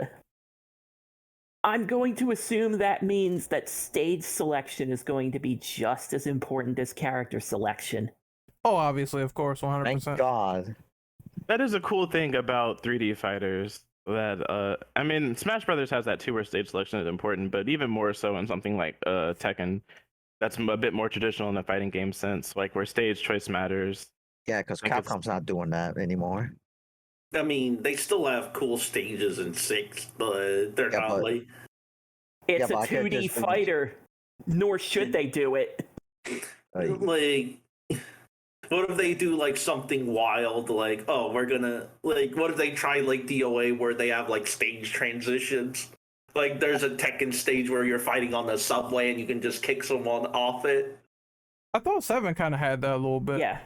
I'm going to assume that means that stage selection is going to be just as important as character selection. Oh, obviously, of course, Thank 100%. God. That is a cool thing about 3D fighters. That I mean, Smash Brothers has that too, where stage selection is important, but even more so in something like Tekken, that's a bit more traditional in the fighting game sense, like where stage choice matters. Yeah, because Like it's- Capcom's not doing that anymore. I mean, they still have cool stages in 6, but they're Yeah, not but- like. It's but a I can't 2D just- fighter, nor should they do it. Like, What if they do like something wild, like, oh, we're gonna, like, what if they try like DOA where they have like stage transitions? Like, there's a Tekken stage where you're fighting on the subway and you can just kick someone off it. I thought 7 kind of had that a little bit. Yeah.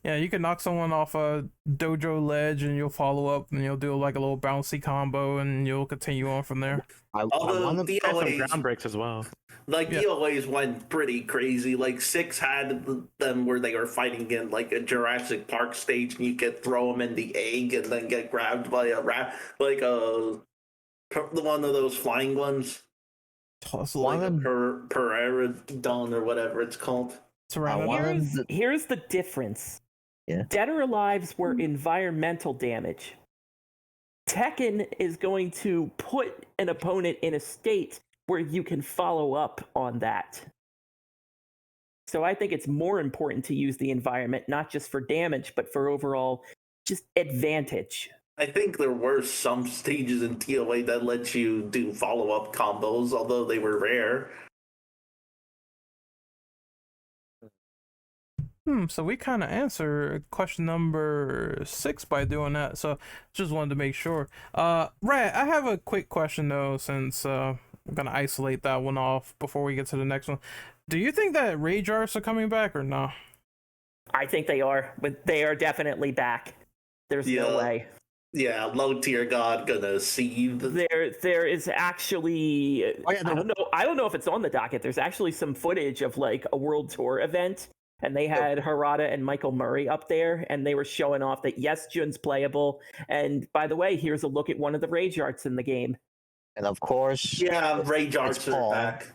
Yeah, you can knock someone off a dojo ledge and you'll follow up and you'll do like a little bouncy combo and you'll continue on from there. I Although want to. There's some DOAs, ground breaks as well. like Yeah. DOAs went pretty crazy. Like 6 had them where they were fighting in like a Jurassic Park stage, and you could throw them in the egg and then get grabbed by a rat, like the one of those flying ones, Toss like One a of them- Pteranodon or whatever it's called. around want it. them- Here's the difference. Yeah. Dead or Alive's were environmental damage. Tekken is going to put an opponent in a state where you can follow up on that. So I think it's more important to use the environment, not just for damage, but for overall just advantage. I think there were some stages in TOA that let you do follow-up combos, although they were rare. So we kind of answer question number 6 by doing that. So just wanted to make sure. Rat, I have a quick question though, since I'm gonna isolate that one off before we get to the next one. Do you think that rage arts are coming back or no? I think they are, but they are definitely back. There's no Yeah. way. Yeah, low tier god gonna seethe. There is actually Oh, yeah, I don't know if it's on the docket. There's actually some footage of like a world tour event, and they had Harada and Michael Murray up there, and they were showing off that yes, Jun's playable, and by the way, here's a look at one of the rage arts in the game. And of course, Yeah, rage it's arts are Paul. back.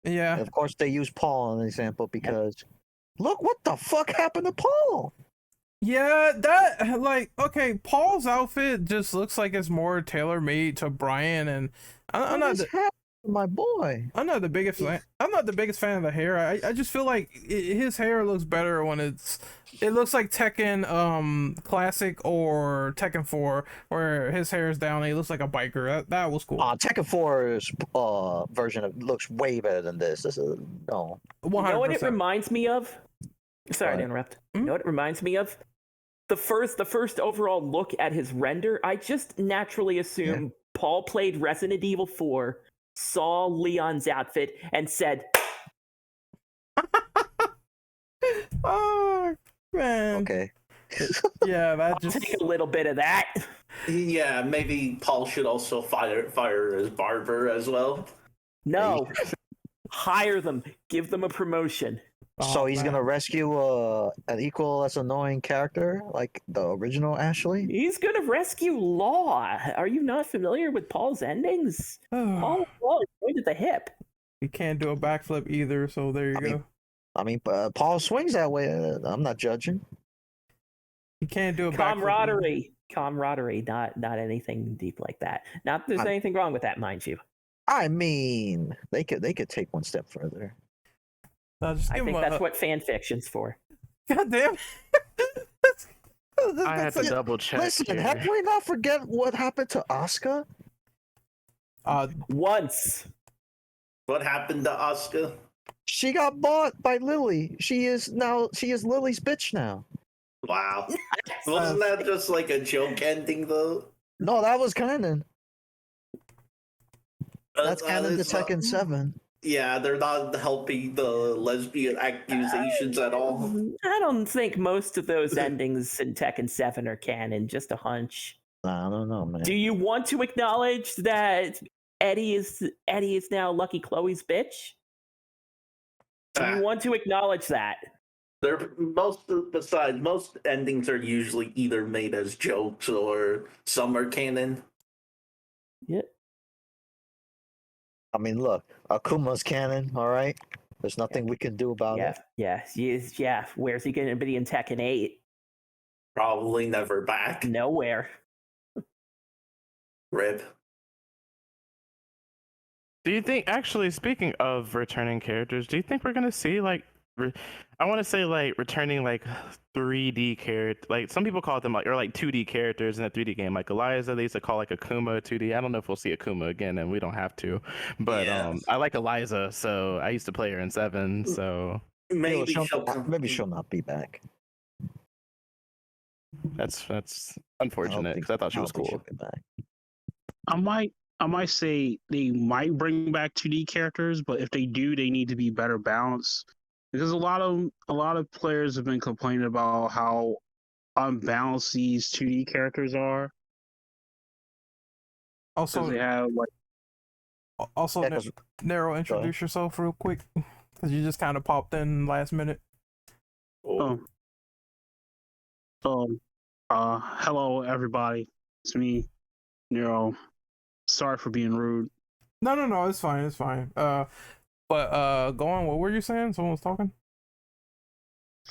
Yeah. and of course, they use Paul as an example because look what the fuck happened to Paul. Yeah, that like okay, Paul's outfit just looks like it's more tailor made to Brian, and I'm What not is the, happening to my boy? I'm not the biggest fan. I'm not the biggest fan of the hair. I just feel like his hair looks better when it looks like Tekken Classic or Tekken 4 where his hair is down and he looks like a biker. That was cool. Tekken 4's version of looks way better than this. This is no. 100%. You know what it reminds me of? Sorry to interrupt. You know what it reminds me of? The first overall look at his render, I just naturally assume Paul played Resident Evil 4, saw Leon's outfit, and said, Oh man. Okay. Yeah, that I'll just take a little bit of that. Yeah, maybe Paul should also fire his barber as well. No. Hire them. Give them a promotion. So Oh, he's man. gonna rescue an equal as annoying character like the original Ashley. He's gonna rescue Law. Are you not familiar with Paul's endings? Paul is going to the hip. He can't do a backflip either, so there you I go. mean, Paul swings that way. I'm not judging. He can't do a backflip. Camaraderie, not anything deep like that. Not that there's anything wrong with that, mind you. I mean, they could take one step further. Just I give think him that's what fan fiction's for. God damn. I had to double check. Listen, here. have we not forget what happened to Asuka? Once. What happened to Asuka? She got bought by Lily. She is Lily's bitch now. Wow. Wasn't that just like a joke ending though? No, that was canon. That's canon to it's not- Tekken 7. Yeah, they're not helping the lesbian accusations at all. I don't think most of those endings in Tekken 7 are canon, just a hunch. I don't know, man. Do you want to acknowledge that Eddie is now Lucky Chloe's bitch? Do you want to acknowledge that? Most endings are usually either made as jokes or some are canon. Yeah. I mean, look, Akuma's canon, all right? There's nothing we can do about Yeah, it. yeah. Where's he going to be in Tekken 8? Probably never back. Nowhere. Rip. Do you think, actually, speaking of returning characters, do you think we're gonna see like, I want to say like returning like 3D character, like some people call them like, or like 2D characters in a 3D game, like Eliza they used to call like Akuma 2D. I don't know if we'll see Akuma again, and we don't have to, but Yeah. I like Eliza, so I used to play her in 7, so Maybe Maybe she'll not be back. that's I don't unfortunate think- because I thought she I was don't think cool. she'll be back. I might say they might bring back 2D characters, but if they do, they need to be better balanced. Because a lot of players have been complaining about how unbalanced these 2D characters are. Because Also, they have like Yeah, 'cause- Nero, introduce yourself real quick because you just kind of popped in last minute. oh, hello everybody, it's me, Nero. Sorry for being rude. No, it's fine, it's fine. But go on. What were you saying? Someone was talking.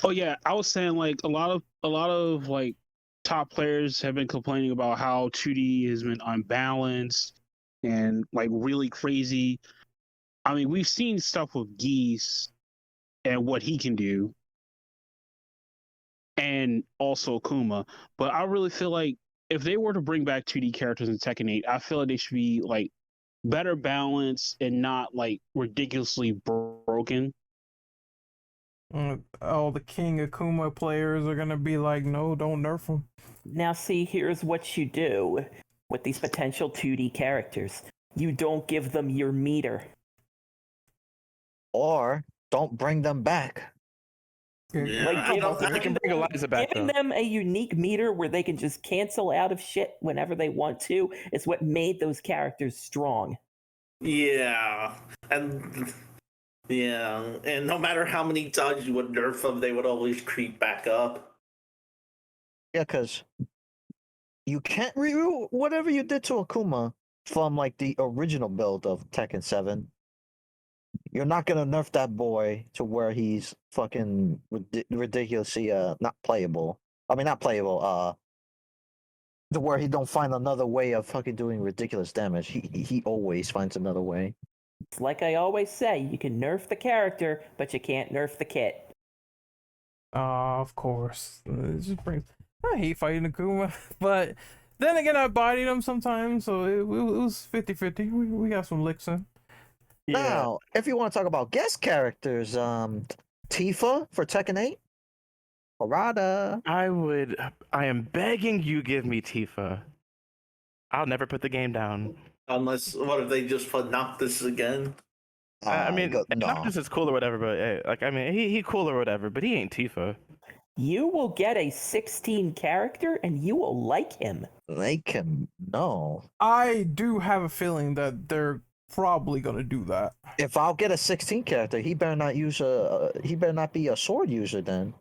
Oh yeah, I was saying like a lot of like top players have been complaining about how 2D has been unbalanced and like really crazy. I mean, we've seen stuff with Geese and what he can do, and also Kuma. But I really feel like if they were to bring back 2D characters in Tekken 8, I feel like they should be like better balanced and not like ridiculously broken. All the King Akuma players are gonna be like, no, don't nerf him. Now, see, here's what you do with these potential 2D characters. You don't give them your meter. Or don't bring them back. Yeah, Like, I don't I can bring Eliza back giving though. them a unique meter where they can just cancel out of shit whenever they want to is what made those characters strong. Yeah, and no matter how many times you would nerf them, they would always creep back up. Yeah, because you can't reroute whatever you did to Akuma from like the original build of Tekken 7. You're not gonna nerf that boy to where he's fucking ridiculously not playable. I mean, not playable. To where he don't find another way of fucking doing ridiculous damage. He always finds another way. It's like I always say, you can nerf the character, but you can't nerf the kit. Of course. It just brings. I hate fighting Akuma, but then again, I bodied him sometimes, so it was 50-50. We got some licks in. Now, if you want to talk about guest characters, Tifa for Tekken 8, Harada. I am begging you, give me Tifa. I'll never put the game down. Unless, what if they just put Noctis again? I mean, no. Noctis is cool or whatever, but hey, like, I mean, he cool or whatever, but he ain't Tifa. You will get a 16 character and you will like him. They can no. I do have a feeling that they're probably gonna do that. If I'll get a 16 character, he better not use he better not be a sword user then.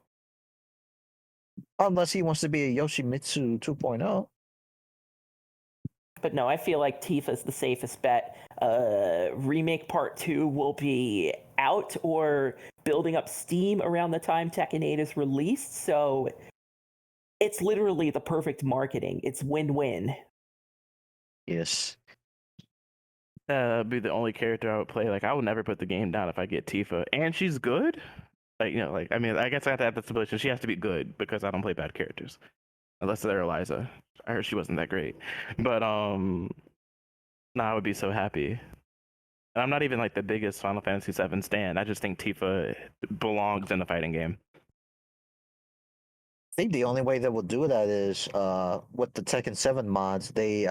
Unless he wants to be a Yoshimitsu 2.0. But no, I feel like Tifa's the safest bet. Remake Part 2 will be out or building up steam around the time Tekken 8 is released, so it's literally the perfect marketing. It's win-win. Yes. That'd be the only character I would play. Like, I would never put the game down if I get Tifa, and she's good. Like, you know, like, I mean, I guess I have to add the stipulation. She has to be good because I don't play bad characters, unless they're Eliza. I heard she wasn't that great, but nah, I would be so happy. And I'm not even like the biggest Final Fantasy VII stan. I just think Tifa belongs in the fighting game. I think the only way they will do that is with the Tekken 7 mods, they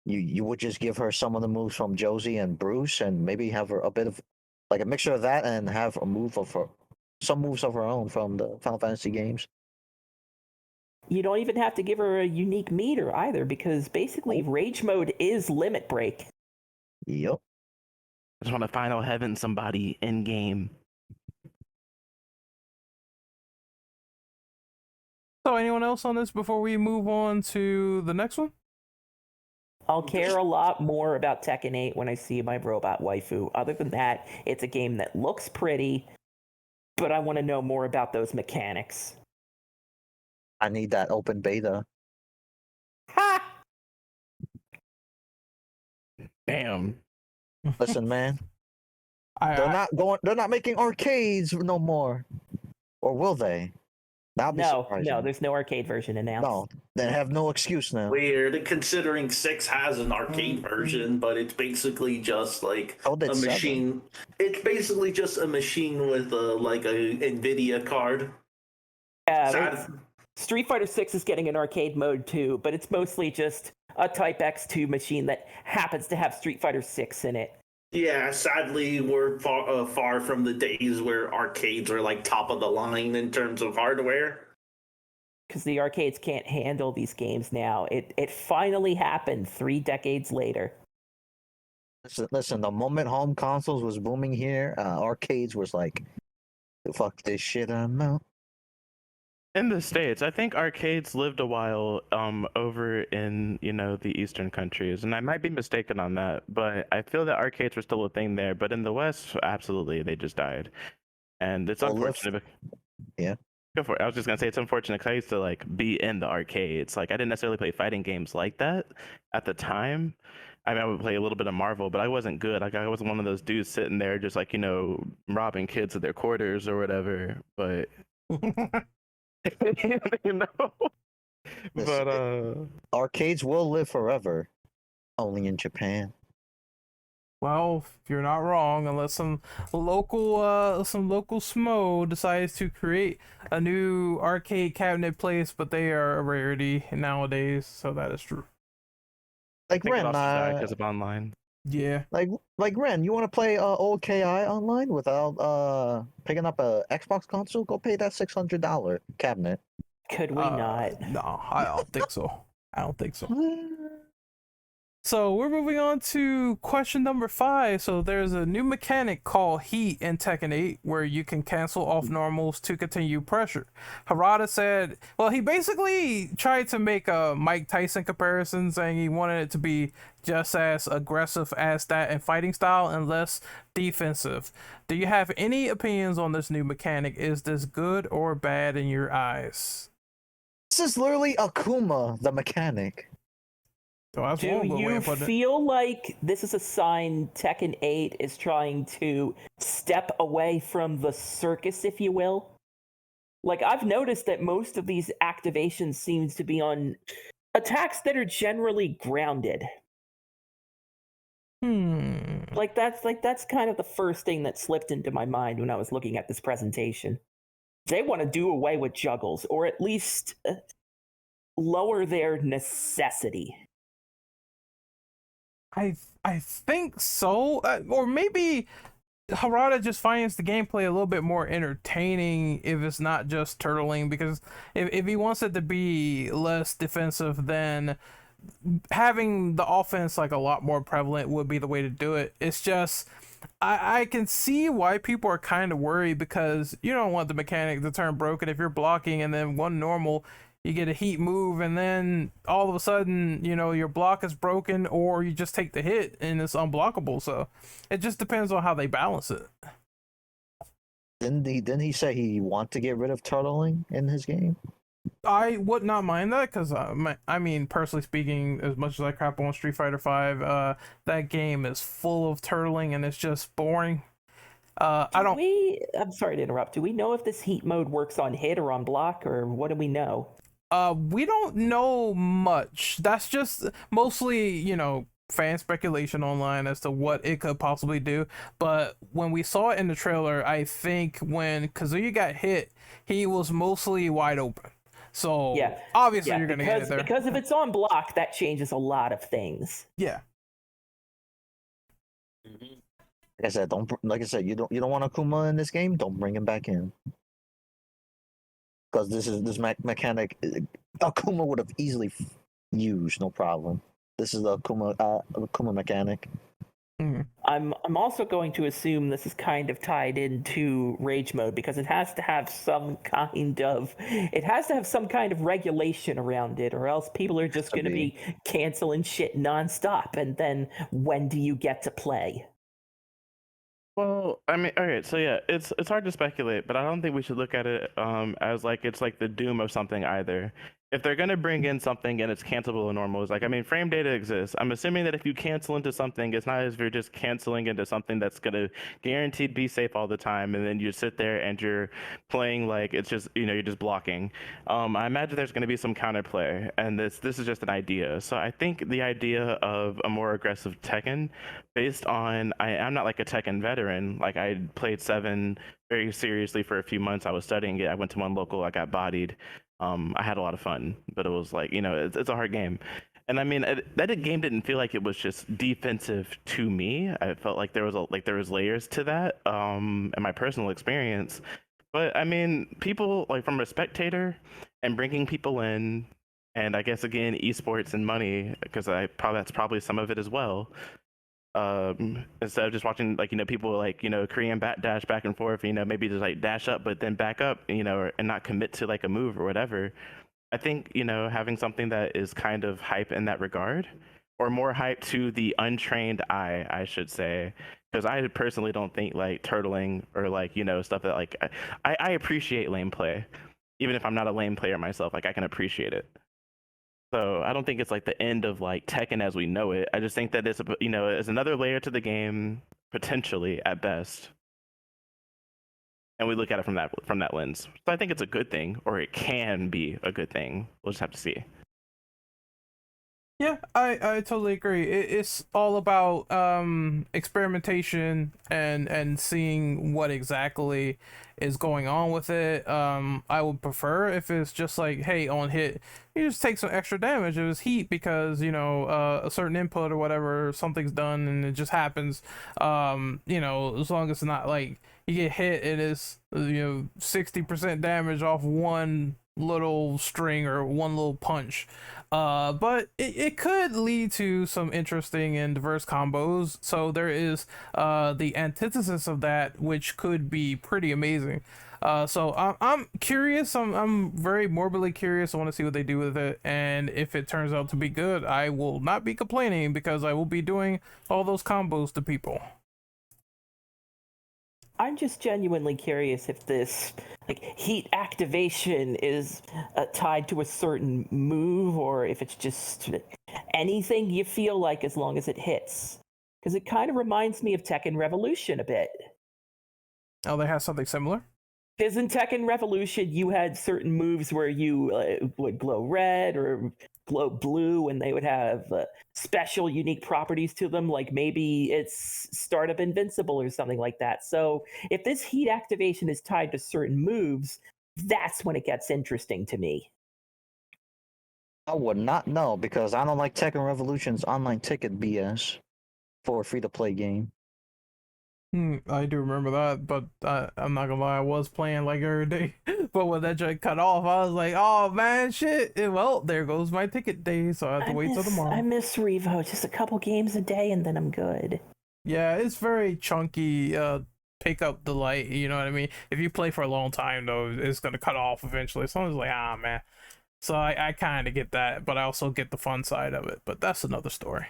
You would just give her some of the moves from Josie and Bruce, and maybe have her a bit of like a mixture of that, and have a move of her, some moves of her own from the Final Fantasy games. You don't even have to give her a unique meter either, because basically Rage Mode is Limit Break. Yep. I just want to final heaven somebody in game. So, anyone else on this before we move on to the next one? I'll care a lot more about Tekken 8 when I see my robot waifu. Other than that, it's a game that looks pretty, but I want to know more about those mechanics. I need that open beta. Ha! Damn. Listen, man, they're not making arcades no more, or will they? That'll be surprising. No, there's no arcade version announced. No, they have no excuse now. Weird, considering 6 has an arcade version, but it's basically just like Oh, did a 7? machine. It's basically just a machine with a NVIDIA card. Yeah, Street Fighter 6 is getting an arcade mode too, but it's mostly just a Type X2 machine that happens to have Street Fighter 6 in it. Yeah, sadly, we're far from the days where arcades are like top of the line in terms of hardware. Because the arcades can't handle these games now. It finally happened 3 decades later. Listen. The moment home consoles was booming here, arcades was like, "Fuck this shit, I'm out." In the States, I think arcades lived a while over in, the Eastern countries, and I might be mistaken on that, but I feel that arcades were still a thing there, but in the West, absolutely, they just died. And it's unfortunate. Yeah. Go for it. I was just going to say it's unfortunate because I used to be in the arcades. I didn't necessarily play fighting games like that at the time. I mean, I would play a little bit of Marvel, but I wasn't good. I wasn't one of those dudes sitting there just robbing kids of their quarters or whatever, but... Listen, arcades will live forever, only in Japan. Well, you're not wrong, unless some local smo decides to create a new arcade cabinet place, but they are a rarity nowadays, so that is true. Like Ren, because of online. Yeah. Like Ren, you want to play old KI online without picking up a Xbox console? Go pay that $600 cabinet. Could we not? No, I don't think so. I don't think so. So we're moving on to question number 5. So there's a new mechanic called Heat in Tekken 8 where you can cancel off normals to continue pressure. Harada said, well, he basically tried to make a Mike Tyson comparison, saying he wanted it to be just as aggressive as that in fighting style and less defensive. Do you have any opinions on this new mechanic? Is this good or bad in your eyes? This is literally Akuma, the mechanic. So do you feel like this is a sign Tekken 8 is trying to step away from the circus, if you will? I've noticed that most of these activations seems to be on attacks that are generally grounded. That's kind of the first thing that slipped into my mind when I was looking at this presentation. They want to do away with juggles, or at least lower their necessity. I think so, or maybe Harada just finds the gameplay a little bit more entertaining if it's not just turtling, because if he wants it to be less defensive, then having the offense a lot more prevalent would be the way to do it. It's just I can see why people are kind of worried, because you don't want the mechanic to turn broken if you're blocking and then one normal you get a heat move and then all of a sudden your block is broken, or you just take the hit and it's unblockable. So it just depends on how they balance it. Didn't he say he want to get rid of turtling in his game? I would not mind that, because I mean, personally speaking, as much as I crap on Street Fighter 5, that game is full of turtling and it's just boring. I'm sorry to interrupt. Do we know if this heat mode works on hit or on block, or what do we know? We don't know much. That's just mostly, fan speculation online as to what it could possibly do. But when we saw it in the trailer, I think when Kazuya got hit, he was mostly wide open. So Yeah. obviously Yeah, you're gonna get it there. because if it's on block, that changes a lot of things. Yeah. Like I said, you don't want Akuma in this game. Don't bring him back in, because this mechanic Akuma would have easily used, no problem. This is the Akuma mechanic. I'm also going to assume this is kind of tied into rage mode because it has to have some kind of regulation around it, or else people are just going to be canceling shit nonstop. And then when do you get to play? Well, I mean, okay, so yeah, it's hard to speculate, but I don't think we should look at it as like it's like the doom of something either. If they're gonna bring in something and it's cancelable in normals, like I mean, frame data exists. I'm assuming that if you cancel into something, it's not as if you're just canceling into something that's gonna guaranteed be safe all the time, and then you sit there and you're playing like it's just you're just blocking. I imagine there's gonna be some counterplay, and this is just an idea. So I think the idea of a more aggressive Tekken, based on I'm not like a Tekken veteran. Like I played 7 very seriously for a few months. I was studying it. I went to one local. I got bodied. I had a lot of fun, but it was like it's a hard game. And I mean that game didn't feel like it was just defensive to me. I felt like there was layers to that in my personal experience. But I mean, people like from a spectator and bringing people in, and I guess again esports and money, because that's probably some of it as well. Instead of just watching like people like Korean dash back and forth, maybe just like dash up but then back up, and not commit to like a move or whatever. I think having something that is kind of hype in that regard, or more hype to the untrained eye, I should say, because I personally don't think like turtling or like stuff that like I appreciate lane play, even if I'm not a lane player myself. Like I can appreciate it. So I don't think it's like the end of like Tekken as we know it. I just think that it's it's another layer to the game, potentially at best. And we look at it from that lens. So I think it's a good thing, or it can be a good thing. We'll just have to see. Yeah, I totally agree. It's all about experimentation and seeing what exactly is going on with it. I would prefer if it's just like, hey, on hit, you just take some extra damage. It was heat because a certain input or whatever, something's done and it just happens. As long as it's not like you get hit and it's 60% damage off one little string or one little punch. But it could lead to some interesting and diverse combos. So there is the antithesis of that, which could be pretty amazing. So I'm curious. I'm very morbidly curious. I want to see what they do with it, and if it turns out to be good, I will not be complaining because I will be doing all those combos to people. I'm just genuinely curious if this heat activation is tied to a certain move, or if it's just anything you feel like as long as it hits. Because it kind of reminds me of Tekken Revolution a bit. Oh, they have something similar? Because in Tekken Revolution, you had certain moves where you would glow red or glow blue, and they would have special, unique properties to them, like maybe it's Startup Invincible or something like that. So if this heat activation is tied to certain moves, that's when it gets interesting to me. I would not know, because I don't like Tekken Revolution's online ticket BS for a free-to-play game. I do remember that, but I'm not gonna lie, I was playing like every day. But when that joint cut off, I was like, "Oh man, shit!" Well, there goes my ticket day, so I have to wait till tomorrow. I miss Revo. Just a couple games a day, and then I'm good. Yeah, it's very chunky. Pick up the light. You know what I mean? If you play for a long time, though, it's gonna cut off eventually. So I was like, "Ah, man." So I kind of get that, but I also get the fun side of it. But that's another story.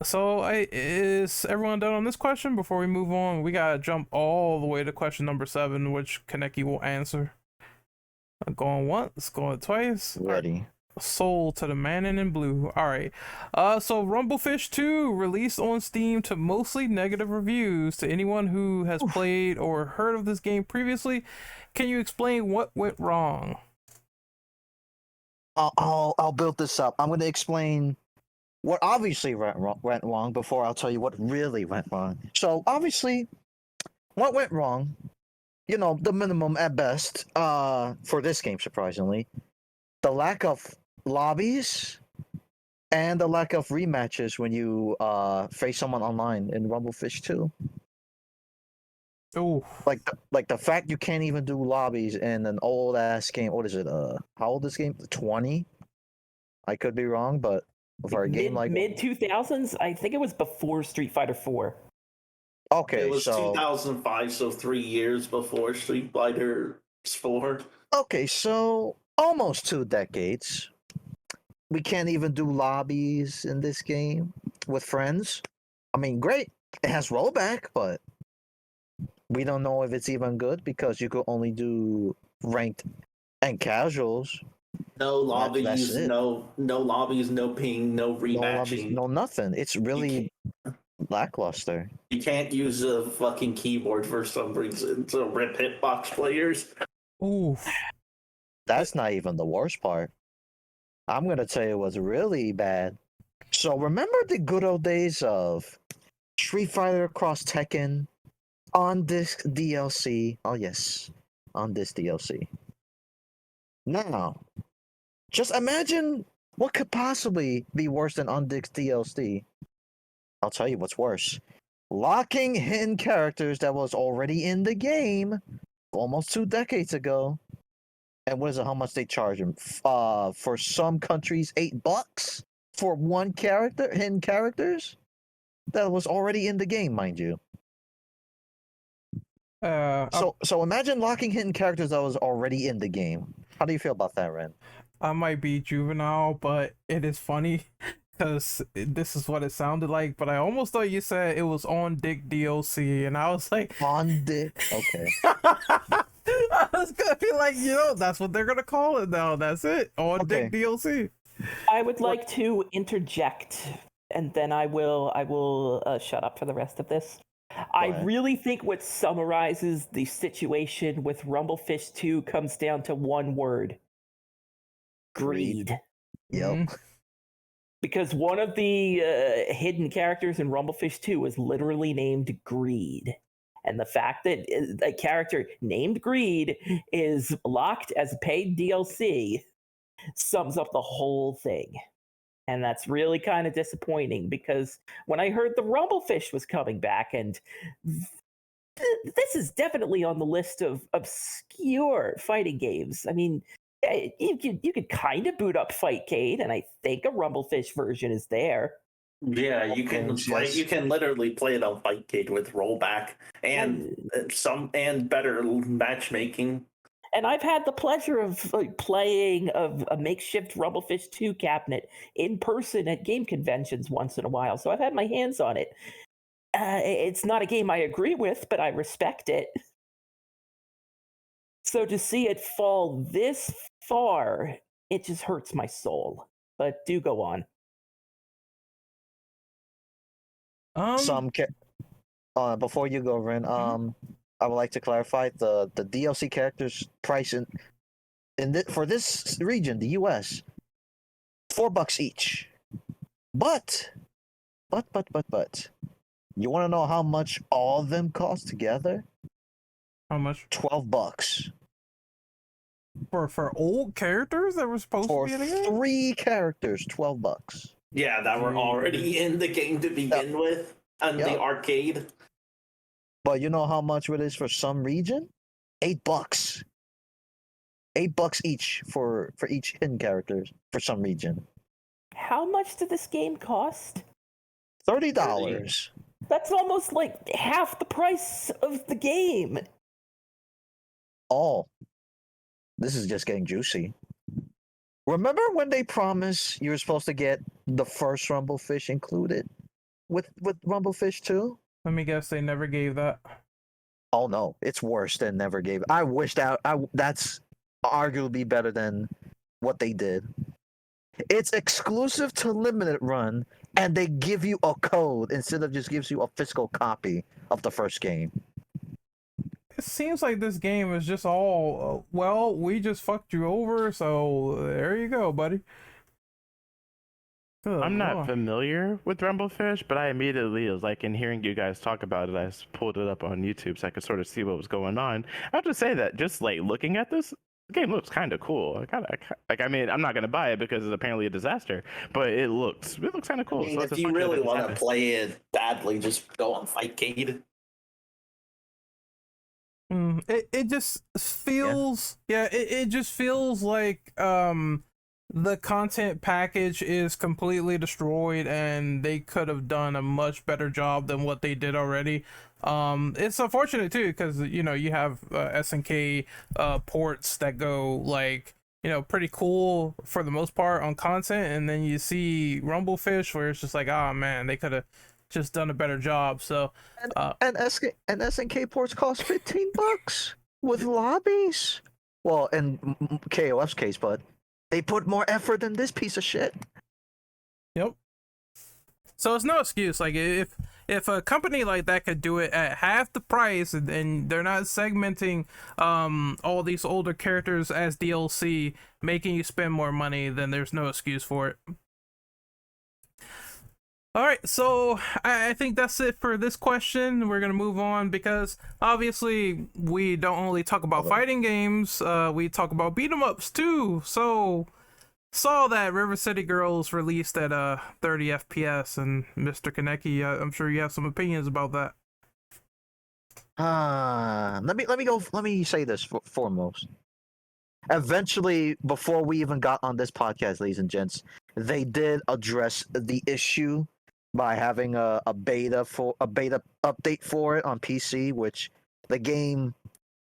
So is everyone done on this question? Before we move on, we gotta jump all the way to question number 7, which Kaneki will answer. Going once, going twice. Ready. Soul to the man in blue. All right. So Rumblefish 2 released on Steam to mostly negative reviews. To anyone who has played or heard of this game previously, can you explain what went wrong? I'll build this up. I'm going to explain what obviously went wrong before I'll tell you what really went wrong. So obviously, what went wrong the minimum at best. For this game, surprisingly, the lack of lobbies and the lack of rematches when you face someone online in Rumblefish 2. Oh, Like the fact you can't even do lobbies in an old ass game. What is it? How old is this game? 20? I could be wrong, but for a game like Mid 2000s, I think it was before Street Fighter 4. okay, It was so 2005, so 3 years before Street Fighter 4. okay, so almost 2 decades. We can't even do lobbies in this game with friends. I mean, great. It has rollback, but we don't know if it's even good because you could only do ranked and casuals. No That's lobbies, it. no lobbies, no ping, no No lobbies, rematching. no nothing. It's really lackluster. You can't use a fucking keyboard for some reason to rip hitbox players. oof. That's not even the worst part. I'm gonna tell you what's really bad. So remember the good old days of Street Fighter Cross Tekken on disc DLC? Oh yes, on disc DLC. Now, just imagine what could possibly be worse than on disc DLC. I'll tell you what's worse. Locking hidden characters that was already in the game almost 2 decades ago. And what is it? How much they charge him? For some countries, $8 for one character, hidden characters that was already in the game, mind you. Uh, So imagine locking hidden characters that was already in the game. How do you feel about that, Ren? I might be juvenile, but it is funny because this is what it sounded like. But I almost thought you said it was on Dick DLC, and I was like, On dick. Okay. I was gonna be like, that's what they're gonna call it now. That's it, on Okay. Dick DLC. I would like to interject, and then I will shut up for the rest of this. I ahead. really think what summarizes the situation with Rumblefish 2 comes down to one word: greed. Yep. Mhm. Because one of the hidden characters in Rumblefish 2 is literally named Greed. And the fact that a character named Greed is locked as paid DLC sums up the whole thing. And that's really kind of disappointing because when I heard the Rumblefish was coming back, and this is definitely on the list of obscure fighting games. I mean, you could kind of boot up Fightcade, and I think a Rumblefish version is there. Yeah, you can course, play. yes. You can literally play it on Fightcade with rollback and better matchmaking. And I've had the pleasure of playing a makeshift Rumblefish 2 cabinet in person at game conventions once in a while, so I've had my hands on it. It's not a game I agree with, but I respect it. So to see it fall this far, it just hurts my soul. But do go on. Some before you go, Ren, I would like to clarify the DLC characters price for this region, the US, $4 each. But you want to know how much all of them cost together? How much $12 for old characters that were supposed for to be in the game? 3 characters. $12. Yeah, that were already in the game to begin with, and the Yep. arcade. But you know how much it is for some region? $8. $8 each for each hidden characters for some region. How much did this game cost? $30. That's almost like half the price of the game. Oh, this is just getting juicy. Remember when they promised you were supposed to get the first Rumblefish included with Rumblefish 2? Let me guess, they never gave that. Oh no, it's worse than never gave. I wish that's arguably better than what they did. It's exclusive to limited run, and they give you a code instead of just gives you a physical copy of the first game. It seems like this game is just all, well, we just fucked you over, so there you go, buddy. Good I'm not lord. familiar with Rumblefish, but I immediately was like, in hearing you guys talk about it, I pulled it up on YouTube so I could sort of see what was going on. I have to say that just like looking at this, the game looks kind of cool. I mean, I'm not gonna buy it because it's apparently a disaster, but it looks kind of I cool. mean, So it's if you unfortunate really that this want to happened. play it badly, just go on Fightcade. It just feels it just feels like the content package is completely destroyed and they could have done a much better job than what they did already. It's unfortunate too because you have SNK ports that go like pretty cool for the most part on content, and then you see Rumblefish where it's just like, oh man, they could have just done a better job. So And uh and SNK ports cost $15 with lobbies. Well, in KOF's case, but they put more effort than this piece of shit. Yep. So it's no excuse. Like if a company like that could do it at half the price and they're not segmenting all these older characters as DLC, making you spend more money, then there's no excuse for it. All right, so I think that's it for this question. We're gonna move on because obviously we don't only talk about fighting games. We talk about beat 'em ups too. So saw that River City Girls released at 30 FPS, and Mr. Kaneki, I'm sure you have some opinions about that. Let me say this foremost. Eventually, before we even got on this podcast, ladies and gents, they did address the issue by having a beta update for it on PC, which the game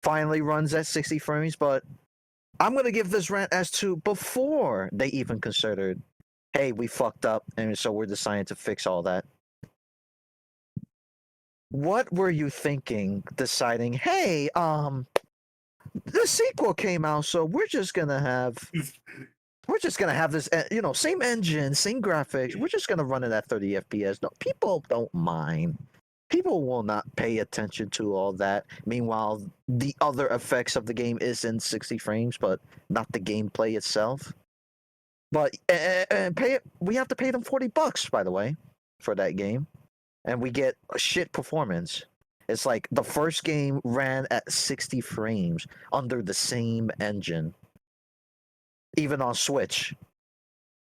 finally runs at 60 frames. But I'm gonna give this rant as to before they even considered, hey, we fucked up, and so we're deciding to fix all that. What were you thinking, deciding, hey, the sequel came out, so we're just gonna have this, same engine, same graphics. We're just gonna run it at 30 FPS. No, people don't mind. People will not pay attention to all that. Meanwhile, the other effects of the game is in 60 frames, but not the gameplay itself. But and pay it. We have to pay them $40, by the way, for that game, and we get a shit performance. It's like the first game ran at 60 frames under the same engine, even on Switch,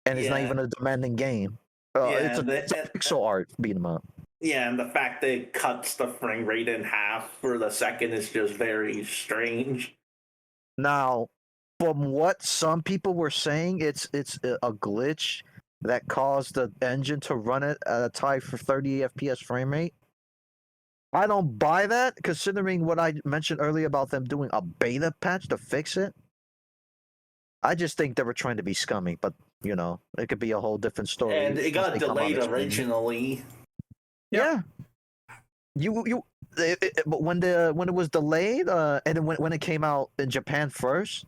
and it's not Yeah. even a demanding game. Yeah, It's a pixel art beat 'em up. Yeah, and the fact that it cuts the frame rate in half for the second is just very strange. Now, from what some people were saying, it's a glitch that caused the engine to run it at a tie for 30 FPS frame rate. I don't buy that, considering what I mentioned earlier about them doing a beta patch to fix it. I just think they were trying to be scummy, but it could be a whole different story. And it once got they come out delayed explaining. originally. Yeah. But when it was delayed, and then when it came out in Japan first,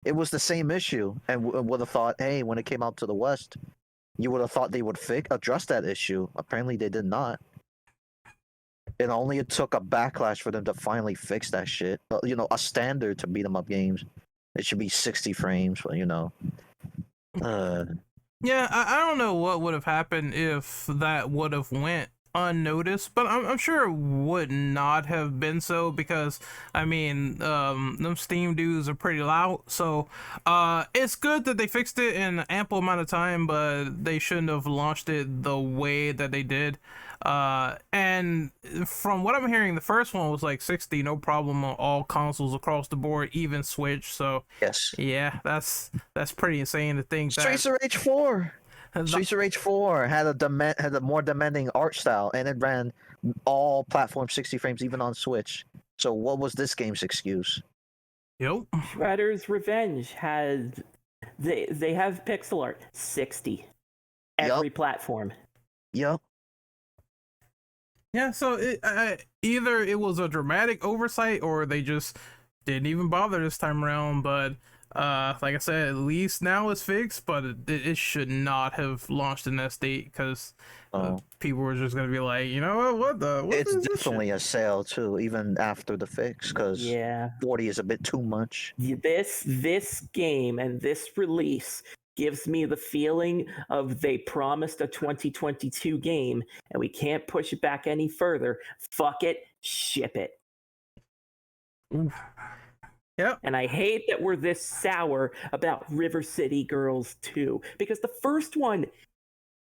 it was the same issue, and would have thought, hey, when it came out to the West, you would have thought they would address that issue. Apparently, they did not. It took a backlash for them to finally fix that shit. A standard to beat 'em up games, it should be 60 frames, but Yeah, I don't know what would have happened if that would have went unnoticed, but I'm sure it would not have been so because I mean, them Steam dudes are pretty loud, so it's good that they fixed it in an ample amount of time, but they shouldn't have launched it the way that they did. And from what I'm hearing, the first one was like 60, no problem on all consoles across the board, even Switch. So yes. yeah, that's pretty insane to think that. Streets of Rage 4. Streets of Rage 4 had a more demanding art style, and it ran all platforms 60 frames, even on Switch. So what was this game's excuse? Yep. Shredder's Revenge had they have pixel art 60 every platform. Yep. Yeah, so either it was a dramatic oversight or they just didn't even bother this time around. But like I said, at least now it's fixed, but it should not have launched in that state because people were just gonna be like, you know what It's definitely a sale too, even after the fix, because 40 is a bit too much. This game and this release gives me the feeling of they promised a 2022 game and we can't push it back any further. Fuck it, ship it. Oof. Yep. And I hate that we're this sour about River City Girls 2, because the first one,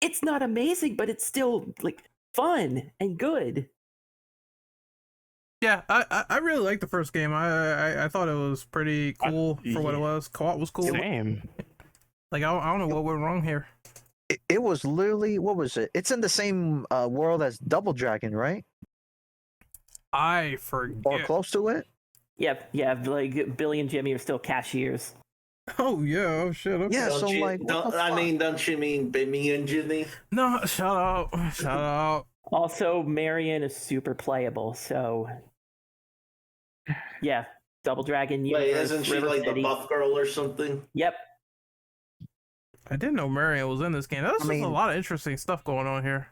it's not amazing, but it's still like fun and good. Yeah, I really liked the first game. I thought it was pretty cool for what it was. Co-op was cool. Same. Like I don't know what went wrong here. It was literally, what was it? It's in the same world as Double Dragon, right? I forget. Or close to it? Yeah, like Billy and Jimmy are still cashiers. Oh yeah, oh shit. Okay. Yeah, Don't so you, like, what don't, the I fuck? mean, don't you mean Bimmy and Ginny? No, shut up. Shut up. Also, Marion is super playable, so yeah, Double Dragon Wait, Universe, isn't she River like City. the buff girl or something? Yep. I didn't know Mario was in this game. That's just a lot of interesting stuff going on here.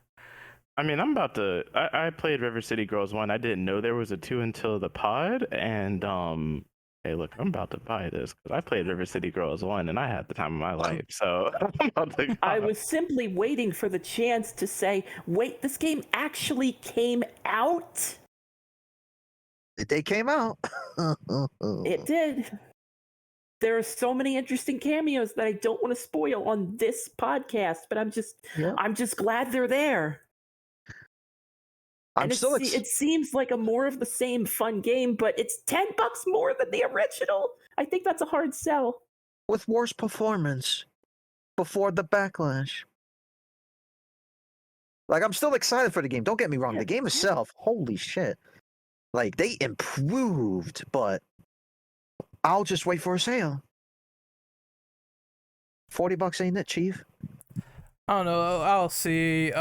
I mean, I'm about to. I played River City Girls 1. I didn't know there was a 2 until the pod. And hey, look, I'm about to buy this because I played River City Girls 1 and I had the time of my life. So I'm about to. I was simply waiting for the chance to say, wait, this game actually came out? They came out. It did. There are so many interesting cameos that I don't want to spoil on this podcast, but I'm just glad they're there. I'm still it seems like a more of the same fun game, but it's $10 more than the original. I think that's a hard sell. with worse performance before the backlash. Like, I'm still excited for the game. Don't get me wrong. Yeah. The game itself, holy shit. Like, they improved, but I'll just wait for a sale. $40 ain't it, Chief? I don't know. I'll see.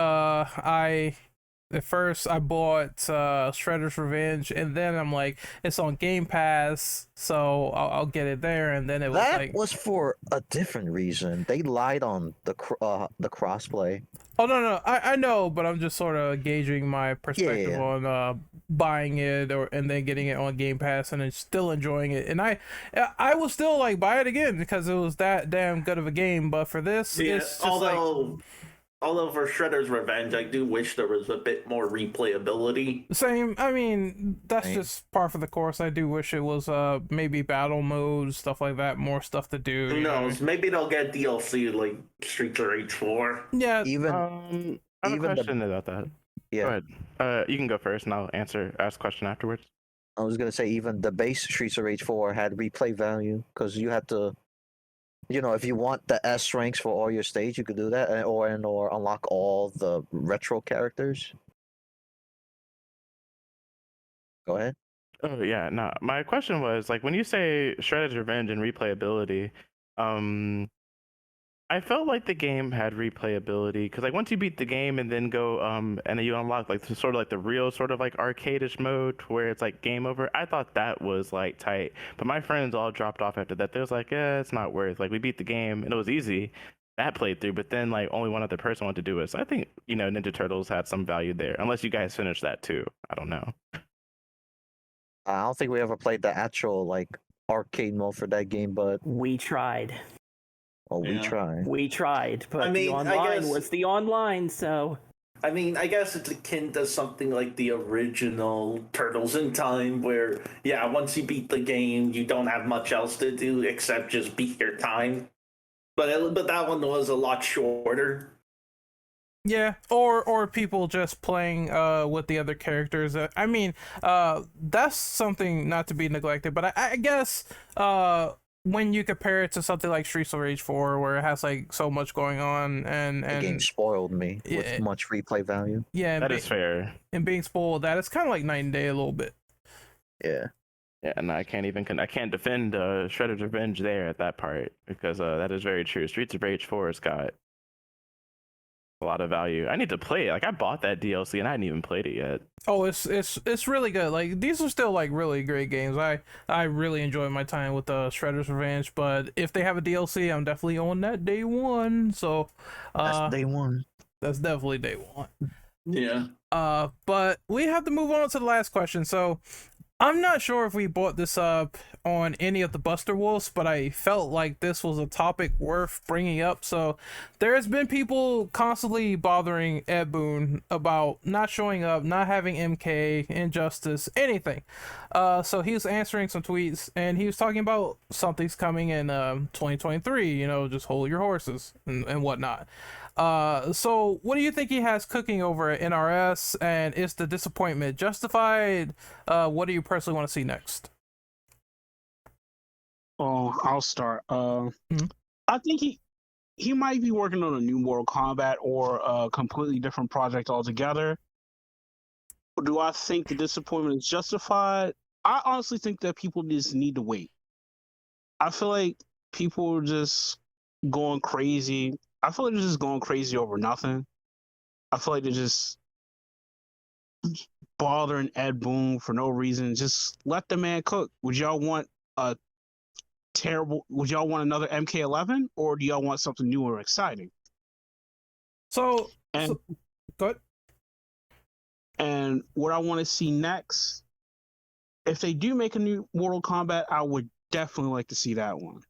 At first I bought Shredder's Revenge, and then I'm like, it's on Game Pass, so I'll get it there. And then it was That like, was for a different reason. They lied on the crossplay. oh no, I know, but I'm just sort of gauging my perspective Yeah. on buying it and then getting it on Game Pass and then still enjoying it. And I will still like buy it again because it was that damn good of a game. But for this, Yeah, it's just like, although for Shredder's Revenge, I do wish there was a bit more replayability. same. I mean, that's Right. just par for the course. I do wish it was maybe battle mode, stuff like that, more stuff to do. Who you know? knows? Maybe they'll get DLC like Streets of Rage 4. Yeah. Even I have a even the- question about that. yeah, Go ahead. You can go first, and I'll ask a question afterwards. I was gonna say even the base Streets of Rage 4 had replay value because you had to, if you want the S ranks for all your stage, you could do that, or unlock all the retro characters. Go ahead. Oh yeah, no. My question was like when you say Shredder's Revenge and replayability, I felt like the game had replayability because like once you beat the game and then go and then you unlock like sort of like the real sort of like arcade-ish mode where it's like game over. I thought that was like tight, but my friends all dropped off after that. They was like, yeah, it's not worth. Like we beat the game and it was easy. That played through, but then like only one other person wanted to do it. So I think Ninja Turtles had some value there, unless you guys finished that too. I don't know. I don't think we ever played the actual like arcade mode for that game, but We tried. we Yeah. tried. We tried, but I mean, the I online guess- was the online, so I mean, I guess it's akin to something like the original Turtles in Time, where, yeah, once you beat the game, you don't have much else to do except just beat your time. But that one was a lot shorter. Yeah, or people just playing with the other characters. I mean, that's something not to be neglected. But I guess when you compare it to something like Streets of Rage 4, where it has like so much going on, and The game spoiled me Yeah. with much replay value. yeah, That is fair. and being spoiled, that it's kind of like night and day a little bit. Yeah. Yeah, and I can't defend Shredder's Revenge there at that part because that is very true. Streets of Rage 4 has got a lot of value. I need to play it. Like I bought that DLC and I hadn't even played it yet. Oh, it's really good. Like these are still like really great games. I really enjoy my time with Shredder's Revenge. But if they have a DLC, I'm definitely on that day one. So That's day one. that's definitely day one. Yeah. But we have to move on to the last question. So I'm not sure if we brought this up on any of the Buster Wolves, but I felt like this was a topic worth bringing up. So there's been people constantly bothering Ed Boon about not showing up, not having MK, Injustice, anything. So he was answering some tweets, and he was talking about something's coming in 2023. You know, just hold your horses and whatnot. So what do you think he has cooking over at NRS, and is the disappointment justified? What do you personally want to see next? Oh, I'll start. I think he might be working on a new Mortal Kombat or a completely different project altogether. Do I think the disappointment is justified? I honestly think that people just need to wait. I feel like people are just going crazy. I feel like they're just going crazy over nothing. I feel like they're just bothering Ed Boon for no reason. Just let the man cook. Would y'all want another MK11, or do y'all want something new or exciting? So good. And what I want to see next, if they do make a new Mortal Kombat, I would definitely like to see that one.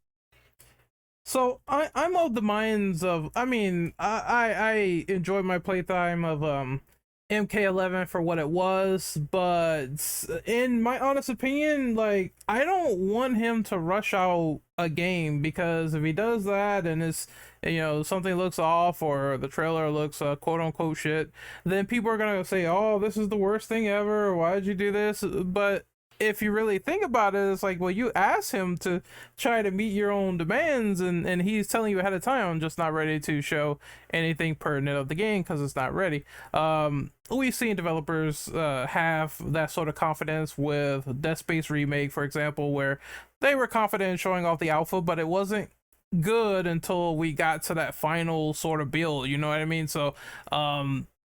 So I'm of the minds of, I mean, I enjoyed my playtime of MK11 for what it was, but in my honest opinion, like, I don't want him to rush out a game, because if he does that and it's, you know, something looks off or the trailer looks quote unquote shit, then people are gonna say, oh, this is the worst thing ever, why did you do this? But if you really think about it, it's like, well, you asked him to try to meet your own demands, and he's telling you ahead of time, I'm just not ready to show anything pertinent of the game because it's not ready. We've seen developers have that sort of confidence with Dead Space Remake, for example, where they were confident in showing off the alpha, but it wasn't good until we got to that final sort of build, you know what I mean? So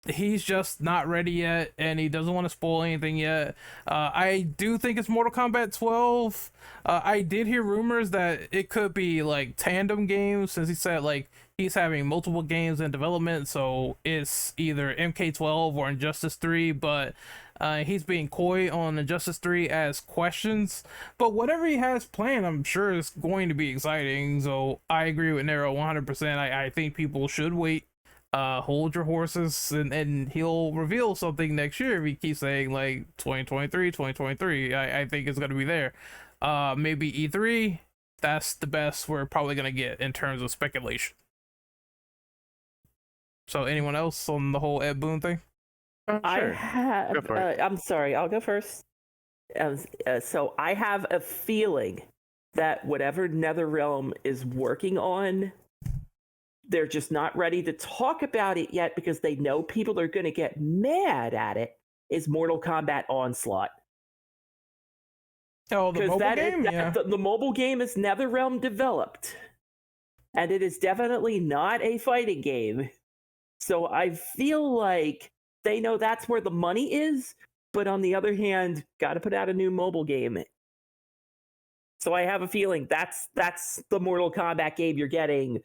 he's just not ready yet, and he doesn't want to spoil anything yet. I do think it's Mortal Kombat 12. I did hear rumors that it could be like tandem games, since he said like he's having multiple games in development, so it's either MK12 or Injustice 3, but he's being coy on Injustice 3 as questions. But whatever he has planned, I'm sure is going to be exciting. So I agree with Nero 100%. I think people should wait. Hold your horses, and he'll reveal something next year if he keeps saying like 2023. I think it's going to be there. Maybe E3. That's the best we're probably going to get in terms of speculation. So anyone else on the whole Ed Boon thing? Sure. I have. Go for it. I'm sorry. I'll go first. So I have a feeling that whatever NetherRealm is working on, they're just not ready to talk about it yet because they know people are going to get mad at it, is Mortal Kombat Onslaught. Oh, the mobile game? Yeah. The mobile game is NetherRealm developed, and it is definitely not a fighting game. So I feel like they know that's where the money is, but on the other hand, got to put out a new mobile game. So I have a feeling that's the Mortal Kombat game you're getting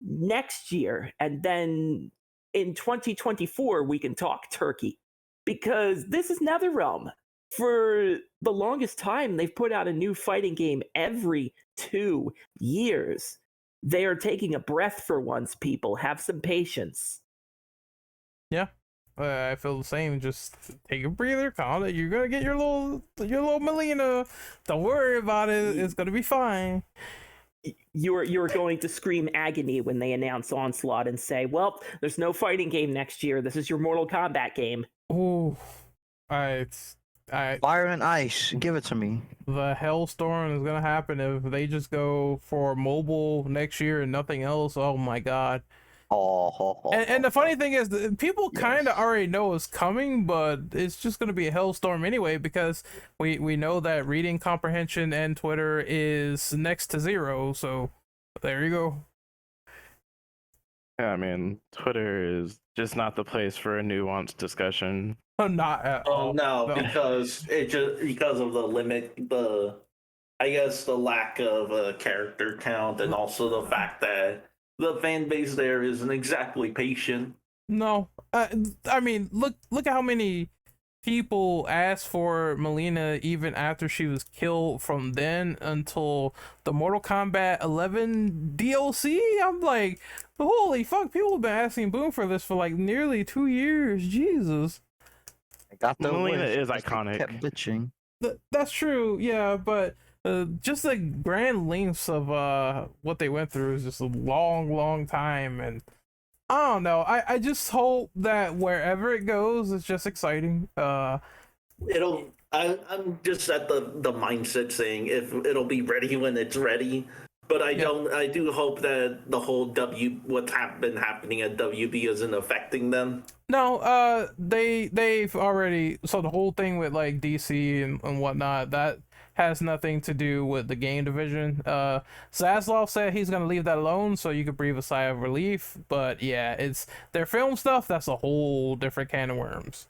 next year, and then in 2024 we can talk turkey, because this is NetherRealm. For the longest time, they've put out a new fighting game every 2 years. They are taking a breath for once, people. Have some patience. Yeah, I feel the same. Just take a breather, calm it. You're gonna get your little Melina. Don't worry about it. It's gonna be fine. You're going to scream agony when they announce Onslaught and say, well, there's no fighting game next year. This is your Mortal Kombat game. Ooh, Fire and ice, give it to me. the hellstorm is gonna happen if they just go for mobile next year and nothing else. Oh my god. And the funny thing is, people kind of already know it's coming, but it's just going to be a hellstorm anyway, because we know that reading comprehension and Twitter is next to 0. So there you go. Yeah, I mean, Twitter is just not the place for a nuanced discussion. Not at all. No, because of the limit, I guess the lack of character count, and also the fact that the fan base there isn't exactly patient. No, I mean, look at how many people asked for Melina even after she was killed from then until the Mortal Kombat 11 DLC. I'm like, holy fuck, people have been asking Boon for this for like nearly 2 years. Jesus. I got the Melina wish, is just they iconic. kept bitching. That's true, yeah, but just the grand lengths of what they went through is just a long time, and I don't know. I just hope that wherever it goes, it's just exciting. I'm just at the mindset saying if it'll be ready when it's ready. But I do hope that the whole what's been happening at WB isn't affecting them. No, they've already, so the whole thing with like DC and whatnot, that has nothing to do with the game division. Zaslav said he's gonna leave that alone so you could breathe a sigh of relief. But yeah, it's their film stuff, that's a whole different can of worms.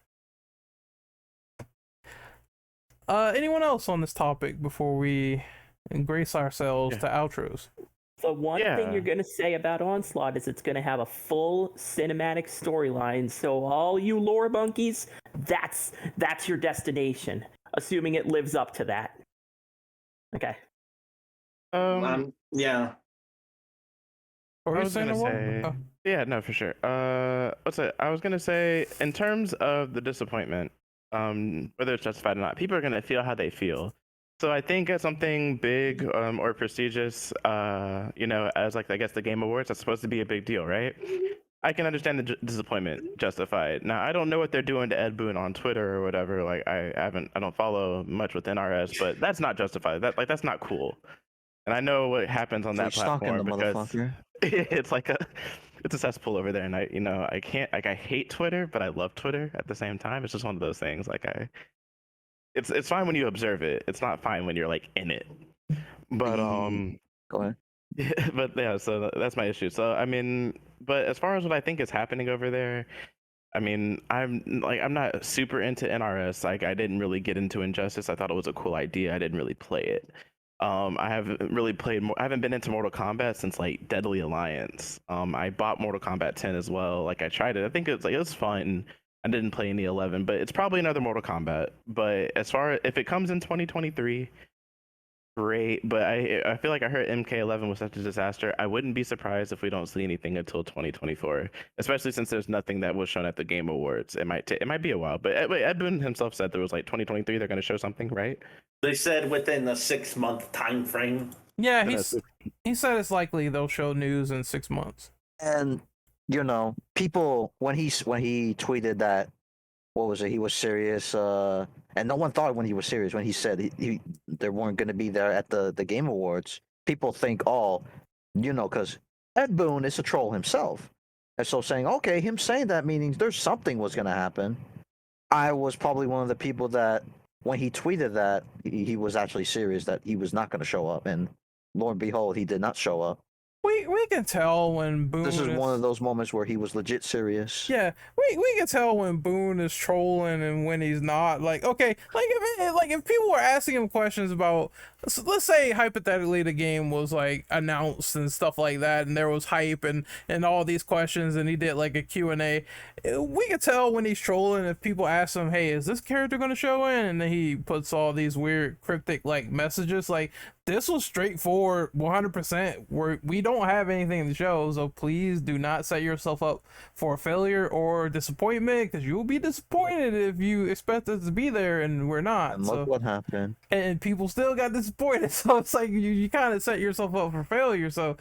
Anyone else on this topic before we grace ourselves to outros? The one thing you're going to say about Onslaught is it's going to have a full cinematic storyline. So all you lore monkeys, that's your destination, assuming it lives up to that. Okay. Yeah. Or I was gonna say, yeah, no, for sure. What's it? I was gonna say, in terms of the disappointment, whether it's justified or not, people are gonna feel how they feel. So I think as something big or prestigious, as like I guess the Game Awards, that's supposed to be a big deal, right? I can understand the disappointment justified. Now I don't know what they're doing to Ed Boon on Twitter or whatever. Like I don't follow much with NRS, but that's not justified. That's not cool. And I know what happens on that platform because it's like it's a cesspool over there, and I can't, like, I hate Twitter, but I love Twitter at the same time. It's just one of those things. Like it's fine when you observe it. It's not fine when you're like in it. But Go ahead. but yeah, so that's my issue. So I mean, but as far as what I think is happening over there, I mean, I'm not super into NRS. Like I didn't really get into Injustice. I thought it was a cool idea. I didn't really play it. I haven't really I haven't been into Mortal Kombat since like Deadly Alliance. I bought Mortal Kombat 10 as well. Like I tried it. I think it was fun. I didn't play any 11, but it's probably another Mortal Kombat. But as far as if it comes in 2023, great. But I feel like I heard MK11 was such a disaster. I wouldn't be surprised if we don't see anything until 2024, especially since there's nothing that was shown at the Game Awards. It might be a while. But Ed Boon himself said there was like 2023 they're going to show something, right? They said within a 6-month time frame. Yeah, he said it's likely they'll show news in 6 months. And people when he tweeted that, what was it? He was serious, and no one thought when he was serious when he said he they weren't going to be there at the Game Awards. People think, because Ed Boon is a troll himself, and so saying, okay, him saying that meaning there's something was going to happen. I was probably one of the people that when he tweeted that he was actually serious that he was not going to show up, and lo and behold, he did not show up. We can tell when Boon. This is one of those moments where he was legit serious. Yeah, we can tell when Boon is trolling and when he's not. Like, okay, if people were asking him questions about, let's say hypothetically the game was like announced and stuff like that, and there was hype and all these questions, and he did like a Q&A. We can tell when he's trolling if people ask him, hey, is this character going to show in? And then he puts all these weird cryptic like messages. Like, this was straightforward 100%. We don't have anything to show, so please do not set yourself up for failure or disappointment, because you will be disappointed if you expect us to be there and we're not. And look what happened. And people still got disappointed, so it's like you kind of set yourself up for failure. So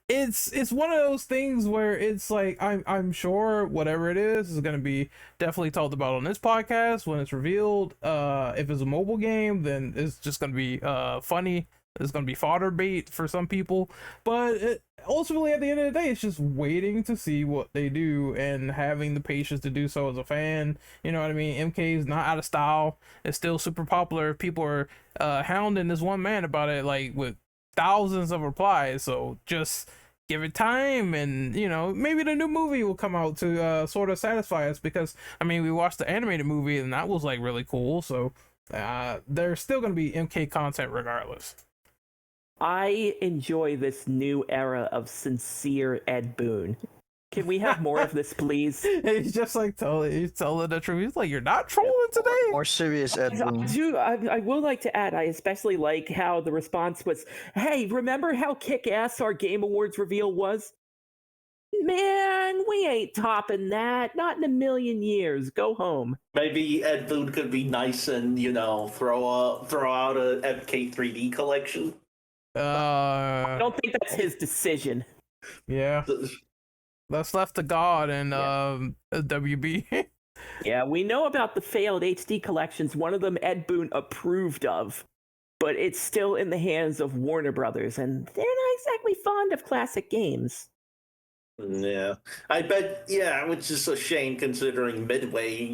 it's one of those things where it's like I'm sure whatever it is going to be definitely talked about on this podcast when it's revealed. If it's a mobile game, then it's just going to be funny. It's going to be fodder bait for some people, but ultimately at the end of the day, it's just waiting to see what they do and having the patience to do so as a fan. You know what I mean? MK is not out of style. It's still super popular. People are hounding this one man about it, like with thousands of replies. So just give it time, and maybe the new movie will come out to sort of satisfy us, because I mean, we watched the animated movie and that was like really cool. So there's still going to be MK content regardless. I enjoy this new era of sincere Ed Boon. Can we have more of this, please? He's just like he's telling the truth. He's like, you're not trolling today. More serious, Ed Boon. I will like to add, I especially like how the response was, hey, remember how kick-ass our Game Awards reveal was? Man, we ain't topping that. Not in a million years. Go home. Maybe Ed Boon could be nice and throw out a MK3D collection. I don't think that's his decision. Yeah. That's left to God and WB. Yeah, we know about the failed HD collections. One of them Ed Boon approved of, but it's still in the hands of Warner Brothers, and they're not exactly fond of classic games. Yeah, I bet. Yeah, which is a shame considering Midway,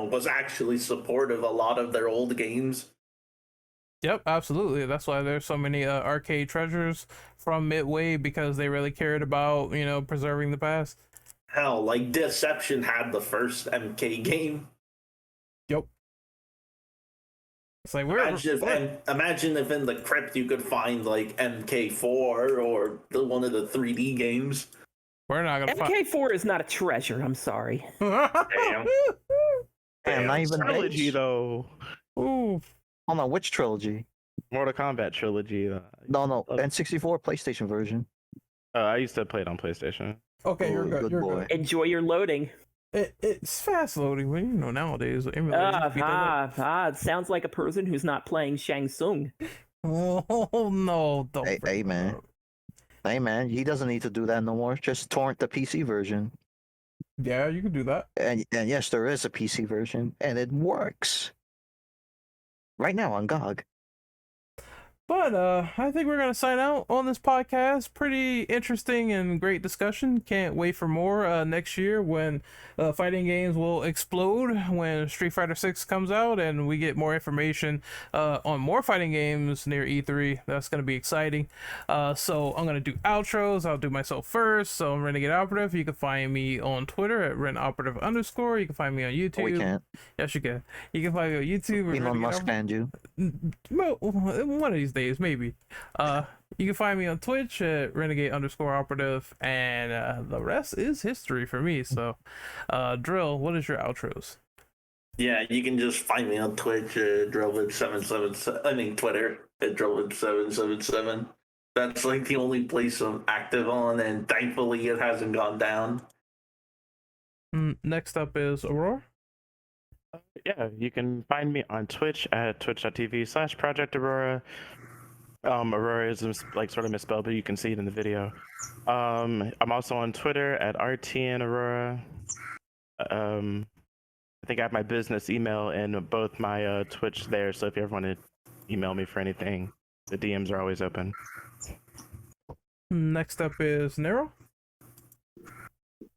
was actually supportive of a lot of their old games. Yep, absolutely. That's why there's so many arcade treasures from Midway, because they really cared about, preserving the past. Hell, like Deception had the first MK game. Yep. It's like imagine if in the crypt you could find like MK4 or one of the 3D games. We're not gonna MK4 is not a treasure. I'm sorry. Damn. Damn, not even Trilogy, H. though. Ooh. Hold on, which trilogy? Mortal Kombat trilogy. No, N64 PlayStation version. I used to play it on PlayStation. Okay, you're good. You're boy. good. Enjoy your loading. It's fast loading, but nowadays. It sounds like a person who's not playing Shang Tsung. Oh no! Don't. Hey man. Hey man, he doesn't need to do that no more. Just torrent the PC version. Yeah, you can do that. And yes, there is a PC version, and it works. Right now on GOG. But I think we're gonna sign out on this podcast. Pretty interesting and great discussion. Can't wait for more next year when fighting games will explode, when Street Fighter 6 comes out and we get more information on more fighting games near E3. That's gonna be exciting. So I'm gonna do outros. I'll do myself first. So I'm Renegade Operative. You can find me on Twitter at RenOperative_. You can find me on YouTube. Oh, we can't. Yes, you can. You can find me on YouTube. Elon Musk banned you. Well, one of these days, maybe. You can find me on Twitch at Renegade_Operative, and the rest is history for me. So, Drill, what is your outros? Yeah, you can just find me on Twitch at Drillwood777. I mean, Twitter at Drillwood777. That's like the only place I'm active on, and thankfully it hasn't gone down. Next up is Aurora. Yeah, you can find me on Twitch at twitch.tv/Project Aurora. Aurora is like sort of misspelled, but you can see it in the video. I'm also on Twitter at RTN Aurora. I think I have my business email and both my Twitch there, so if you ever want to email me for anything, the DMs are always open. Next up is Nero.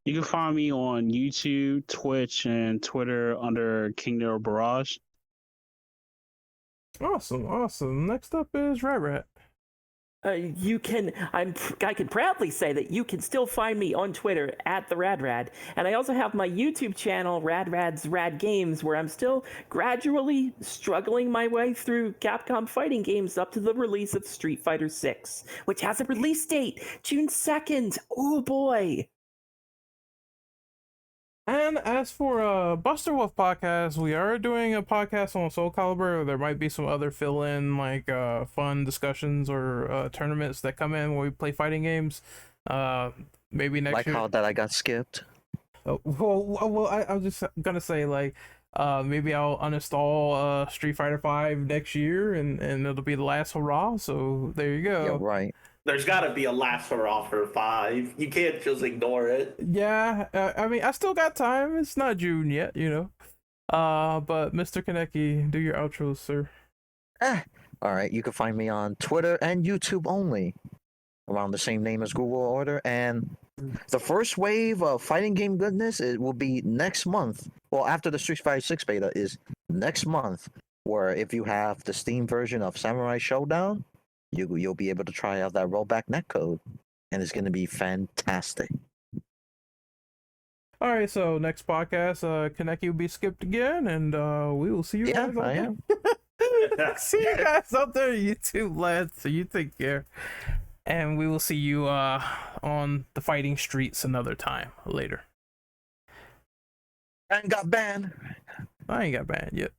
You can find me on YouTube, Twitch, and Twitter under King Nero Barrage. Awesome. Next up is Rat. I can proudly say that you can still find me on Twitter at the Radrad, and I also have my YouTube channel Radrad's Rad Games, where I'm still gradually struggling my way through Capcom fighting games up to the release of Street Fighter 6, which has a release date, June 2nd. Oh boy! And as for Buster Wolf podcast, we are doing a podcast on Soul Calibur. There might be some other fill-in fun discussions or tournaments that come in where we play fighting games. Maybe next year. Like how that I got skipped. Well, I was just gonna say maybe I'll uninstall Street Fighter 5 next year, and it'll be the last hurrah. So there you go. Yeah, right. There's got to be a last hurrah for 5. You can't just ignore it. Yeah, I mean, I still got time. It's not June yet, But Mr. Kaneki, do your outros, sir. All right, you can find me on Twitter and YouTube only, around the same name as Google Order. And the first wave of fighting game goodness, it will be next month. Well, after the Street Fighter 6 beta is next month, where if you have the Steam version of Samurai Showdown, you'll be able to try out that rollback netcode, and it's going to be fantastic. All right, so next podcast, Kaneki will be skipped again, and we will see you guys out I there. am. See you guys out there, YouTube lads. So you take care. And we will see you on the fighting streets another time later. And got banned. I ain't got banned yet.